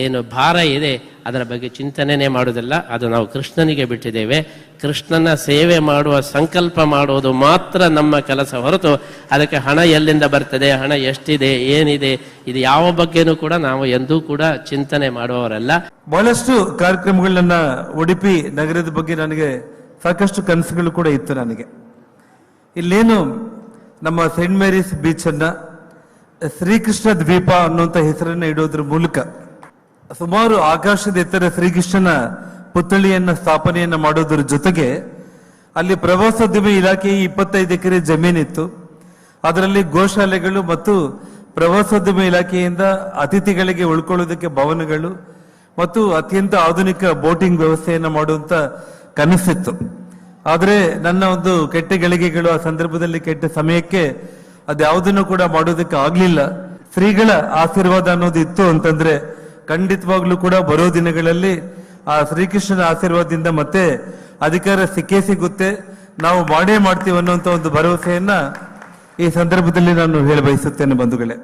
ಏನು ಭಾರ ಇದೆ ಅದರ ಬಗ್ಗೆ ಚಿಂತನೆಯೇ ಮಾಡುವುದಿಲ್ಲ. ಅದು ನಾವು ಕೃಷ್ಣನಿಗೆ ಬಿಟ್ಟಿದ್ದೇವೆ. ಕೃಷ್ಣನ ಸೇವೆ ಮಾಡುವ ಸಂಕಲ್ಪ ಮಾಡುವುದು ಮಾತ್ರ ನಮ್ಮ ಕೆಲಸ ಹೊರತು ಅದಕ್ಕೆ ಹಣ ಎಲ್ಲಿಂದ ಬರ್ತದೆ, ಹಣ ಎಷ್ಟಿದೆ, ಏನಿದೆ, ಇದು ಯಾವ ಬಗ್ಗೆನೂ ಕೂಡ ನಾವು ಎಂದೂ ಕೂಡ ಚಿಂತನೆ ಮಾಡುವವರಲ್ಲ. ಬಹಳಷ್ಟು ಕಾರ್ಯಕ್ರಮಗಳನ್ನ ಉಡುಪಿ ನಗರದ ಬಗ್ಗೆ ನನಗೆ ಸಾಕಷ್ಟು ಕನಸುಗಳು ಕೂಡ ಇತ್ತು. ನನಗೆ ಇಲ್ಲೇನು ನಮ್ಮ ಸೈಂಟ್ ಮೇರೀಸ್ ಬೀಚ್ ಅನ್ನ ಶ್ರೀಕೃಷ್ಣ ದ್ವೀಪ ಅನ್ನುವಂತ ಹೆಸರನ್ನ ಇಡೋದ್ರ ಮೂಲಕ ಸುಮಾರು ಆಕಾಶದ ಎತ್ತರ ಶ್ರೀಕೃಷ್ಣನ ಪುತ್ಥಳಿಯನ್ನ ಸ್ಥಾಪನೆಯನ್ನ ಮಾಡೋದ್ರ ಜೊತೆಗೆ ಅಲ್ಲಿ ಪ್ರವಾಸೋದ್ಯಮ ಇಲಾಖೆ 25 ಎಕರೆ ಜಮೀನಿತ್ತು. ಅದರಲ್ಲಿ ಗೋಶಾಲೆಗಳು ಮತ್ತು ಪ್ರವಾಸೋದ್ಯಮ ಇಲಾಖೆಯಿಂದ ಅತಿಥಿಗಳಿಗೆ ಉಳ್ಕೊಳ್ಳೋದಕ್ಕೆ ಭವನಗಳು ಮತ್ತು ಅತ್ಯಂತ ಆಧುನಿಕ ಬೋಟಿಂಗ್ ವ್ಯವಸ್ಥೆಯನ್ನು ಮಾಡುವಂತ ಕನಸಿತ್ತು. ಆದರೆ ನನ್ನ ಒಂದು ಕೆಟ್ಟ ಗಳಿಗೆಗಳು, ಆ ಸಂದರ್ಭದಲ್ಲಿ ಕೆಟ್ಟ ಸಮಯಕ್ಕೆ ಅದ್ಯಾವುದನ್ನು ಕೂಡ ಮಾಡೋದಕ್ಕೆ ಆಗ್ಲಿಲ್ಲ. ಶ್ರೀಗಳ ಆಶೀರ್ವಾದ ಅನ್ನೋದು ಇತ್ತು ಅಂತಂದ್ರೆ ಖಂಡಿತವಾಗ್ಲೂ ಕೂಡ ಬರೋ ದಿನಗಳಲ್ಲಿ ಆ ಶ್ರೀಕೃಷ್ಣನ ಆಶೀರ್ವಾದದಿಂದ ಮತ್ತೆ ಅಧಿಕಾರ ಸಿಕ್ಕೇ ಸಿಗುತ್ತೆ, ನಾವು ಮಾಡೇ ಮಾಡ್ತೀವಿ ಅನ್ನುವಂತ ಒಂದು ಭರವಸೆಯನ್ನ ಈ ಸಂದರ್ಭದಲ್ಲಿ ನಾನು ಹೇಳ ಬಯಸುತ್ತೇನೆ ಬಂಧುಗಳೇ.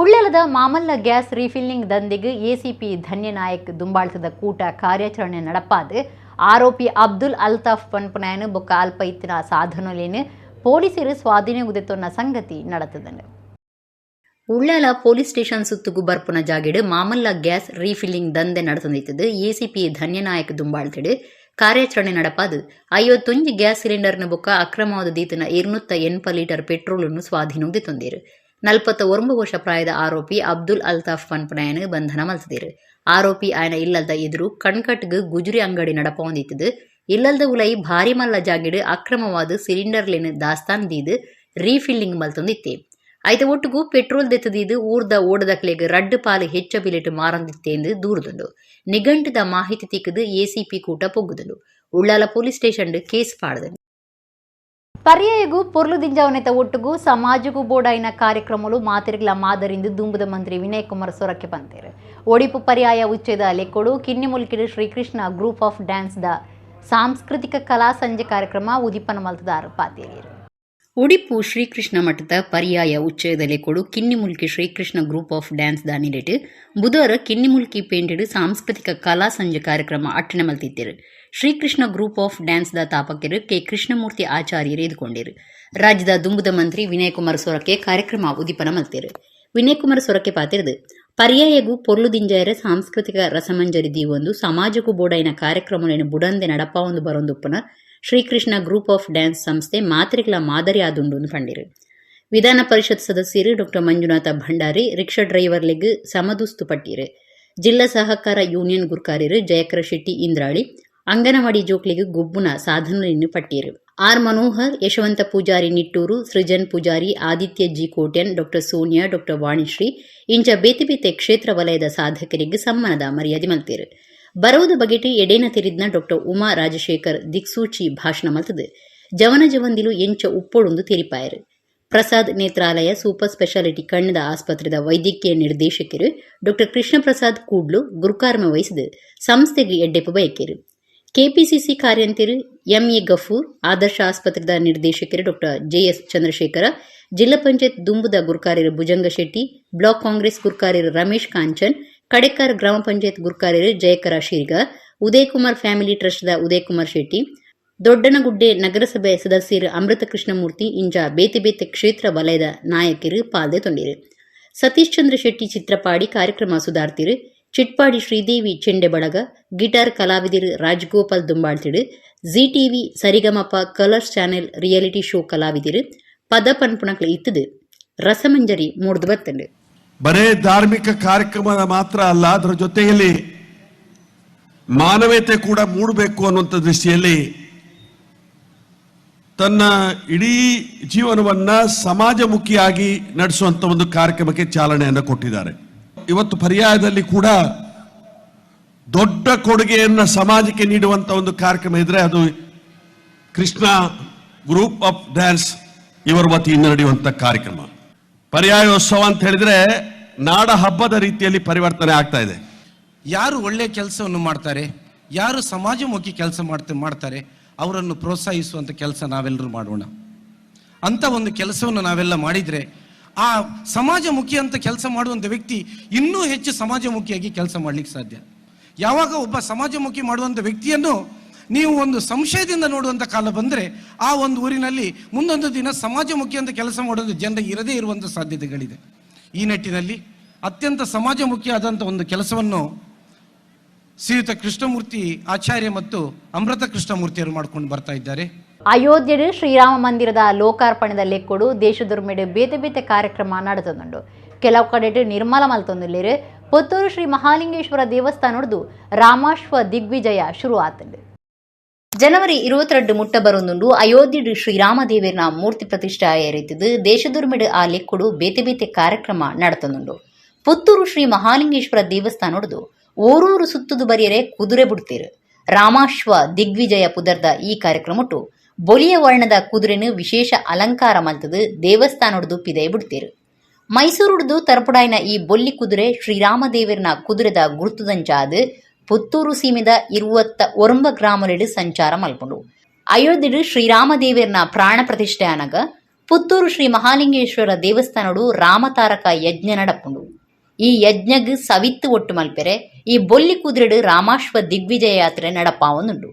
ಉಳ್ಳಾಲದ ಮಾಮಲ್ಲ ಗ್ಯಾಸ್ ರೀಫಿಲ್ಲಿಂಗ್ ದಂಧೆಗೆ ಎಸಿಪಿ ಧನ್ಯನಾಯಕ್ ದುಂಬಾಳಿಸಿದ ಕೂಟ ಕಾರ್ಯಾಚರಣೆ ನಡಪಾದ ಆರೋಪಿ ಅಬ್ದುಲ್ ಅಲ್ತಾಫ್ ಪನ್ಪನಾಯನ ಬೊಕ್ಕ ಅಲ್ಪ ಇತ್ತಿನ ಸಾಧನಲೇನು ಪೊಲೀಸರು ಸ್ವಾಧೀನಗುದೆತ್ತೊನ್ನ ಸಂಗತಿ ನಡೆತದಂಡು. ಉಳ್ಳಾಲ ಪೊಲೀಸ್ ಸ್ಟೇಷನ್ ಸುತ್ತುಗು ಬರ್ಪುನ ಜಾಗೆಡು ಮಾಮಲ್ಲ ಗ್ಯಾಸ್ ರೀಫಿಲ್ಲಿಂಗ್ ದಂಧೆ ನಡೆತಂದಿತ್ತದು ಎಸಿಪಿ ಧನ್ಯನಾಯಕ್ ದುಂಬಾಳ್ತಿಡು ಕಾರ್ಯಾಚರಣೆ ನಡಪಾದು 51 ಗ್ಯಾಸ್ ಸಿಲಿಂಡರ್ನ ಬೊಕ್ಕ ಅಕ್ರಮವಾದ ದೀತನ 280 ಲೀಟರ್ ಪೆಟ್ರೋಲನ್ನು ಸ್ವಾಧೀನಕ್ಕೆ ತಂದಿರು. 41 ವರ್ಷ ಪ್ರಾಯದ ಆರೋಪಿ ಅಬ್ದುಲ್ ಅಲ್ತಾಫ್ ಪನ್ಪನಾಯನ ಬಂಧನ ಮಲ್ತಿದ್ರು. ಆರೋಪಿ ಆಯನ ಇಲ್ಲದ ಎದುರು ಕಣ್ಕಟ್ಗೆ ಗುಜರಿ ಅಂಗಡಿ ನಡಪೊಂದಿತ್ತದು. ಇಲ್ಲದ ಉಲೈ ಭಾರಿ ಮಲ್ಲ ಜಾಗಿಡು ಅಕ್ರಮವಾದ ಸಿಲಿಂಡರ್ಲೇನು ದಾಸ್ತಾನ್ ದೀದು ರೀಫಿಲ್ಲಿಂಗ್ ಮಲ್ತೊಂದಿತ್ತೆ. ಐತ ಒಟ್ಟಿಗೂ ಪೆಟ್ರೋಲ್ ದೆತ್ತದೀದು ಊರ್ದ ಓಡದಕ್ಲೆಗೆ ರಡ್ಡು ಪಾಲು ಹೆಚ್ಚ ಬಿಲೆಟ್ ಮಾರಂದಿತ್ತೆಂದು ದೂರದುಂಡು. ನಿಘಂಟದ ಮಾಹಿತಿ ತಿಕ್ಕದು ಎಸಿಪಿ ಕೂಟ ಪೊಗ್ಗುದಲು. ಉಳ್ಳಾಲ ಪೊಲೀಸ್ ಸ್ಟೇಷನ್ ಕೇಸ್ ಪಾಡದು. ಪರ್ಯಾಯಗೂ ಪೊರ್ಲು ದಿಂಜಾವನೆತ ಒಟ್ಟಿಗೂ ಸಮಾಜಗೂ ಬೋಡಾಯಿನ ಕಾರ್ಯಕ್ರಮಗಳು ಮಾತಿರಿಗಳ ಮಾದರಿಂದ ದುಂಬುದ ಮಂತ್ರಿ ವಿನಯ್ ಕುಮಾರ್ ಸೊರಕ್ಕೆ ಬಂತೇರು. ಒಡಿಪು ಪರ್ಯಾಯ ಉಚ್ಚೇದ ಲೆಕ್ಕೊಡು ಕಿನ್ನಿಮುಲ್ಕಿಡು ಶ್ರೀಕೃಷ್ಣ ಗ್ರೂಪ್ ಆಫ್ ಡ್ಯಾನ್ಸ್ ದ ಸಾಂಸ್ಕೃತಿಕ ಕಲಾ ಸಂಜೆ ಕಾರ್ಯಕ್ರಮ ಉದಿಪನ ಮಲ್ತದಾರ ಪಾತೇರಿಯರು. ಉಡಿಪು ಶ್ರೀಕೃಷ್ಣ ಮಠದ ಪರ್ಯಾಯ ಉಚ್ಚಯದಲ್ಲಿ ಕೊಡು Kinnimulki Srikrishna group of dance ದಾನಿಲೆಟ್ ಬುಧವಾರ ಕಿನ್ನಿಮುಲ್ಕಿ ಪೇಂಟೆಡ್ ಸಾಂಸ್ಕೃತಿಕ ಕಲಾ ಸಂಜೆ ಕಾರ್ಯಕ್ರಮ ಅಟ್ಟಣೆ ಮಲ್ತಿದ್ದರು. ಶ್ರೀಕೃಷ್ಣ ಗ್ರೂಪ್ ಆಫ್ ಡ್ಯಾನ್ಸ್ ದ ತಾಪಕರು ಕೆ ಕೃಷ್ಣಮೂರ್ತಿ ಆಚಾರ್ಯರು ಎದುಕೊಂಡಿರು. ರಾಜ್ಯದ ದುಂಬುದ ಮಂತ್ರಿ ವಿನಯ್ ಕುಮಾರ್ ಸೊರಕೆ ಕಾರ್ಯಕ್ರಮ ಉದಿಪನ ಮಲ್ತಿರು. ವಿನಯ್ ಕುಮಾರ್ ಸೊರಕೆ ಪಾತಿರದು ಪರ್ಯಾಯಗೂ ಪೊರ್ಲು ದಿಂಜಾಯರ ಸಾಂಸ್ಕೃತಿಕ ರಸಮಂಜರಿ ದೀವೊಂದು ಸಮಾಜಕ್ಕೂ ಬೋಡಾಯಿನ ಕಾರ್ಯಕ್ರಮಗಳನ್ನು ಬುಡಂದೆ ನಡಪ ಒಂದು ಬರೊಂದುಪ್ಪನ ಶ್ರೀಕೃಷ್ಣ ಗ್ರೂಪ್ ಆಫ್ ಡ್ಯಾನ್ಸ್ ಸಂಸ್ಥೆ ಮಾತ್ರಿಗಳ ಮಾದರಿ ಆದುಂಡು ಪಂಡಿರು. ವಿಧಾನ ಪರಿಷತ್ ಸದಸ್ಯರು ಡಾ ಮಂಜುನಾಥ ಭಂಡಾರಿ ರಿಕ್ಷಾ ಡ್ರೈವರ್ಲೆಗ್ ಸಮದುಸ್ತು ಪಟ್ಟಿರು. ಜಿಲ್ಲಾ ಸಹಕಾರ ಯೂನಿಯನ್ ಗುರ್ಕಾರಿರು ಜಯಕರ ಶೆಟ್ಟಿ ಇಂದ್ರಾಳಿ ಅಂಗನವಾಡಿ ಜೋಕ್ಲಿಗೆ ಗುಬ್ಬುನ ಸಾಧನಗಳನ್ನು ಪಟ್ಟಿರು. ಆರ್ ಮನೋಹರ್, ಯಶವಂತ ಪೂಜಾರಿ ನಿಟ್ಟೂರು, ಸೃಜನ್ ಪೂಜಾರಿ, ಆದಿತ್ಯ ಜಿ ಕೋಟ್ಯನ್, ಡಾ ಸೋನಿಯಾ, ಡಾ ವಾಣಿಶ್ರೀ ಇಂಚ ಬೇತೆ ಬೇತೆ ಕ್ಷೇತ್ರ ವಲಯದ ಸಾಧಕರಿಗೆ ಸಮ್ಮಾನದ ಮರ್ಯಾದೆ ಮಲ್ತಿರು. ಬರೋದ ಬಗೆಟಿ ಎಡೇನ ತಿರಿದ್ನ ಡಾ ಉಮಾ ರಾಜಶೇಖರ್ ದಿಕ್ಸೂಚಿ ಭಾಷಣ ಮಲ್ತದು. ಜವನ ಜವಂದಿಲು ಎಂಚ ಉಪ್ಪೊಡೊಂದು ತೆರಿಪಾಯರು. ಪ್ರಸಾದ್ ನೇತ್ರಾಲಯ ಸೂಪರ್ ಸ್ಪೆಷಾಲಿಟಿ ಕಣ್ಣದ ಆಸ್ಪತ್ರೆದ ವೈದ್ಯಕೀಯ ನಿರ್ದೇಶಕರು ಡಾ ಕೃಷ್ಣ ಪ್ರಸಾದ್ ಕೂಡ್ಲು ಗುರುಕಾರ್ಮ ವಹಿಸಿದು ಸಂಸ್ಥೆಗೆ ಎಡ್ಡೆಪ್ಪು ಬಯಕೆರು. ಕೆಪಿಸಿಸಿ ಕಾರ್ಯಂತರು ಎಂಎ ಗಫೂರ್, ಆದರ್ಶ ಆಸ್ಪತ್ರೆದ ನಿರ್ದೇಶಕರು ಡಾ ಜೆಎಸ್ ಚಂದ್ರಶೇಖರ, ಜಿಲ್ಲಾ ಪಂಚಾಯತ್ ದುಂಬುದ ಗುರ್ಕಾರ್ಯರು ಭುಜಂಗ ಶೆಟ್ಟಿ, ಬ್ಲಾಕ್ ಕಾಂಗ್ರೆಸ್ ಗುರ್ಕಾರ್ಯರು ರಮೇಶ್ ಕಾಂಚನ್, ಕಡೆಕಾರ್ ಗ್ರಾಮ ಪಂಚಾಯತ್ ಗುರ್ಕಾರ್ಯರು ಜಯಕರ ಶಿರ್ಗ, ಉದಯಕುಮಾರ್ ಫ್ಯಾಮಿಲಿ ಟ್ರಸ್ಟ್ದ ಉದಯಕುಮಾರ್ ಶೆಟ್ಟಿ, ದೊಡ್ಡನಗುಡ್ಡೆ ನಗರಸಭೆ ಸದಸ್ಯರು ಅಮೃತ ಕೃಷ್ಣಮೂರ್ತಿ ಇಂಜ ಬೇತೆ ಬೇತೆ ಕ್ಷೇತ್ರ ವಲಯದ ನಾಯಕರು ಪಾಲ್ದೆ ತೊಂದಿರು. ಸತೀಶ್ ಚಂದ್ರ ಶೆಟ್ಟಿ ಚಿತ್ರಪಾಡಿ ಕಾರ್ಯಕ್ರಮ ಸುಧಾರ್ತಿರು. ಚಿಟ್ಪಾಡಿ ಶ್ರೀದೇವಿ ಚೆಂಡೆ ಬಳಗ, ಗಿಟಾರ್ ಕಲಾವಿದರು ರಾಜಗೋಪಾಲ್ ದುಂಬಾಳ್ತಿಡು, ಜಿ ಟಿವಿ ಸರಿಗಮಪ ಕಲರ್ಸ್ ಚಾನೆಲ್ ರಿಯಾಲಿಟಿ ಶೋ ಕಲಾವಿದರು ಪದ ಪನ್ಪುಣಕ್ಲ ಇತ್ತದು ರಸಮಂಜರಿ ಮೂಡ್ದು ಬರ್ತಂಡು. ಬರೇ ಧಾರ್ಮಿಕ ಕಾರ್ಯಕ್ರಮ ಮಾತ್ರ ಅಲ್ಲ, ಅದರ ಜೊತೆಯಲ್ಲಿ ಮಾನವೀಯತೆ ಕೂಡ ಮೂಡಬೇಕು ಅನ್ನುವಂಥ ದೃಷ್ಟಿಯಲ್ಲಿ ತನ್ನ ಇಡೀ ಜೀವನವನ್ನ ಸಮಾಜಮುಖಿಯಾಗಿ ನಡೆಸುವಂತ ಒಂದು ಕಾರ್ಯಕ್ರಮಕ್ಕೆ ಚಾಲನೆಯನ್ನು ಕೊಟ್ಟಿದ್ದಾರೆ. ಇವತ್ತು ಪರ್ಯಾಯದಲ್ಲಿ ಕೂಡ ದೊಡ್ಡ ಕೊಡುಗೆಯನ್ನ ಸಮಾಜಕ್ಕೆ ನೀಡುವಂತ ಒಂದು ಕಾರ್ಯಕ್ರಮ ಇದ್ರೆ ಅದು ಕೃಷ್ಣ ಗ್ರೂಪ್ ಆಫ್ ಡ್ಯಾನ್ಸ್ ಇವರ ವತಿಯಿಂದ ನಡೆಯುವಂತ ಕಾರ್ಯಕ್ರಮ. ಪರ್ಯಾಯೋತ್ಸವ ಅಂತ ಹೇಳಿದ್ರೆ ನಾಡ ಹಬ್ಬದ ರೀತಿಯಲ್ಲಿ ಪರಿವರ್ತನೆ ಆಗ್ತಾ ಇದೆ. ಯಾರು ಒಳ್ಳೆಯ ಕೆಲಸವನ್ನು ಮಾಡ್ತಾರೆ, ಯಾರು ಸಮಾಜಮುಖಿ ಕೆಲಸ ಮಾಡ್ತಾರೆ ಅವರನ್ನು ಪ್ರೋತ್ಸಾಹಿಸುವಂಥ ಕೆಲಸ ನಾವೆಲ್ಲರೂ ಮಾಡೋಣ. ಅಂಥ ಒಂದು ಕೆಲಸವನ್ನು ನಾವೆಲ್ಲ ಮಾಡಿದರೆ ಆ ಸಮಾಜಮುಖಿ ಅಂತ ಕೆಲಸ ಮಾಡುವಂಥ ವ್ಯಕ್ತಿ ಇನ್ನೂ ಹೆಚ್ಚು ಸಮಾಜಮುಖಿಯಾಗಿ ಕೆಲಸ ಮಾಡಲಿಕ್ಕೆ ಸಾಧ್ಯ. ಯಾವಾಗ ಒಬ್ಬ ಸಮಾಜಮುಖಿ ಮಾಡುವಂಥ ವ್ಯಕ್ತಿಯನ್ನು ನೀವು ಒಂದು ಸಂಶಯದಿಂದ ನೋಡುವಂಥ ಕಾಲ ಬಂದರೆ ಆ ಒಂದು ಊರಿನಲ್ಲಿ ಮುಂದೊಂದು ದಿನ ಸಮಾಜಮುಖಿ ಅಂತ ಕೆಲಸ ಮಾಡೋದು ಜನರಿಗೆ ಇರದೇ ಇರುವಂಥ ಸಾಧ್ಯತೆಗಳಿದೆ. ಈ ನಿಟ್ಟಿನಲ್ಲಿ ಅತ್ಯಂತ ಸಮಾಜಮುಖಿಯಾದಂಥ ಒಂದು ಕೆಲಸವನ್ನು ಶ್ರೀಯುತ ಕೃಷ್ಣಮೂರ್ತಿ ಆಚಾರ್ಯ ಮತ್ತು ಅಮೃತ ಕೃಷ್ಣಮೂರ್ತಿಯವರು ಮಾಡ್ಕೊಂಡು ಬರ್ತಾ ಇದ್ದಾರೆ. ಅಯೋಧ್ಯೆಡು ಶ್ರೀರಾಮ ಮಂದಿರದ ಲೋಕಾರ್ಪಣೆದ ಲೆಕ್ಕೊಡು ದೇಶದುರ್ಮೆಡು ಬೇತೆ ಬೇತೆ ಕಾರ್ಯಕ್ರಮ ನಡೆತದುಂಡು. ಕೆಲವು ಕಡೆ ನಿರ್ಮಲ ಮಲ್ತೊಂದುಲ್ಲೇರು ಪುತ್ತೂರು ಶ್ರೀ ಮಹಾಲಿಂಗೇಶ್ವರ ದೇವಸ್ಥಾನದ್ದು ರಾಮಾಶ್ವ ದಿಗ್ವಿಜಯ ಶುರು ಆತಂಡು. ಜನವರಿ 22 ಮುಟ್ಟ ಬರೊಂದುಂಡು ಅಯೋಧ್ಯೆಡು ಶ್ರೀರಾಮದೇವರಿನ ಮೂರ್ತಿ ಪ್ರತಿಷ್ಠೆ ಏರಿತದು. ದೇಶದುರ್ಮೆಡು ಆ ಲೆಕ್ಕೊಡು ಬೇತೆ ಬೇತೆ ಕಾರ್ಯಕ್ರಮ ನಡೆತೊಂದುಂಡು. ಪುತ್ತೂರು ಶ್ರೀ ಮಹಾಲಿಂಗೇಶ್ವರ ದೇವಸ್ಥಾನದ್ದು ಓರೂರು ಸುತ್ತುದು ಬರಿಯರೆ ಕುದುರೆ ಬಿಡ್ತೀರು. ರಾಮಾಶ್ವ ದಿಗ್ವಿಜಯ ಪುದರ್ದ ಈ ಕಾರ್ಯಕ್ರಮಟ್ಟು ಬೊಲಿಯ ವರ್ಣದ ಕುದುರೆನು ವಿಶೇಷ ಅಲಂಕಾರ ಮಲ್ತದು ದೇವಸ್ಥಾನಡ್ದು ಪಿದೆ ಬಿಡ್ತೀರು. ಮೈಸೂರುಡ್ದು ತರಪುಡಾಯಿನ ಈ ಬೊಲ್ಲಿ ಕುದುರೆ ಶ್ರೀರಾಮದೇವರನ ಕುದುರೆದ ಗುರುತುದಂಚಾದು ಪುತ್ತೂರು ಸೀಮೆದ 21 ಗ್ರಾಮಲೆಡು ಸಂಚಾರ ಮಲ್ಪುಂಡು. ಅಯೋಧ್ಯೆಡು ಶ್ರೀರಾಮದೇವರನ ಪ್ರಾಣ ಪ್ರತಿಷ್ಠೆ ಆನಗ ಪುತ್ತೂರು ಶ್ರೀ ಮಹಾಲಿಂಗೇಶ್ವರ ದೇವಸ್ಥಾನಡು ರಾಮತಾರಕ ಯಜ್ಞ ನಡಪುಂಡು. ಈ ಯಜ್ಞಗ್ ಸವಿತ್ತು ಒಟ್ಟು ಮಲ್ಪೆರೆ ಈ ಬೊಲ್ಲಿ ಕುದುರೆಡು ರಾಮಾಶ್ವ ದಿಗ್ವಿಜಯ ಯಾತ್ರೆ ನಡಪಾವೊಂದುಂಡು.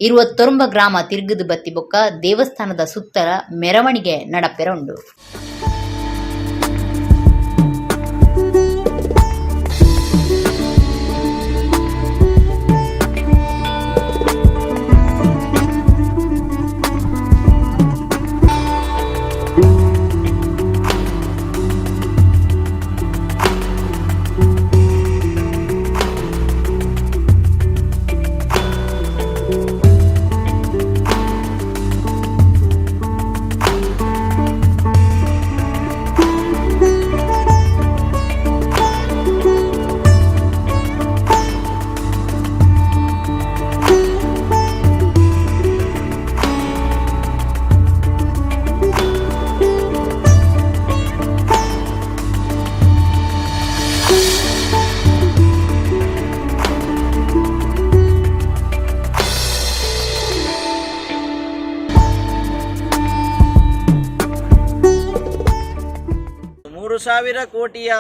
29 ಗ್ರಾಮ ತಿರುಗದು ಬತ್ತಿ ಬೊಕ್ಕ ದೇವಸ್ಥಾನದ ಸುತ್ತಲ ಮೆರವಣಿಗೆ ನಡಪೆರ ಉಂಡು. ಸಾವಿರ ಕೋಟಿಯ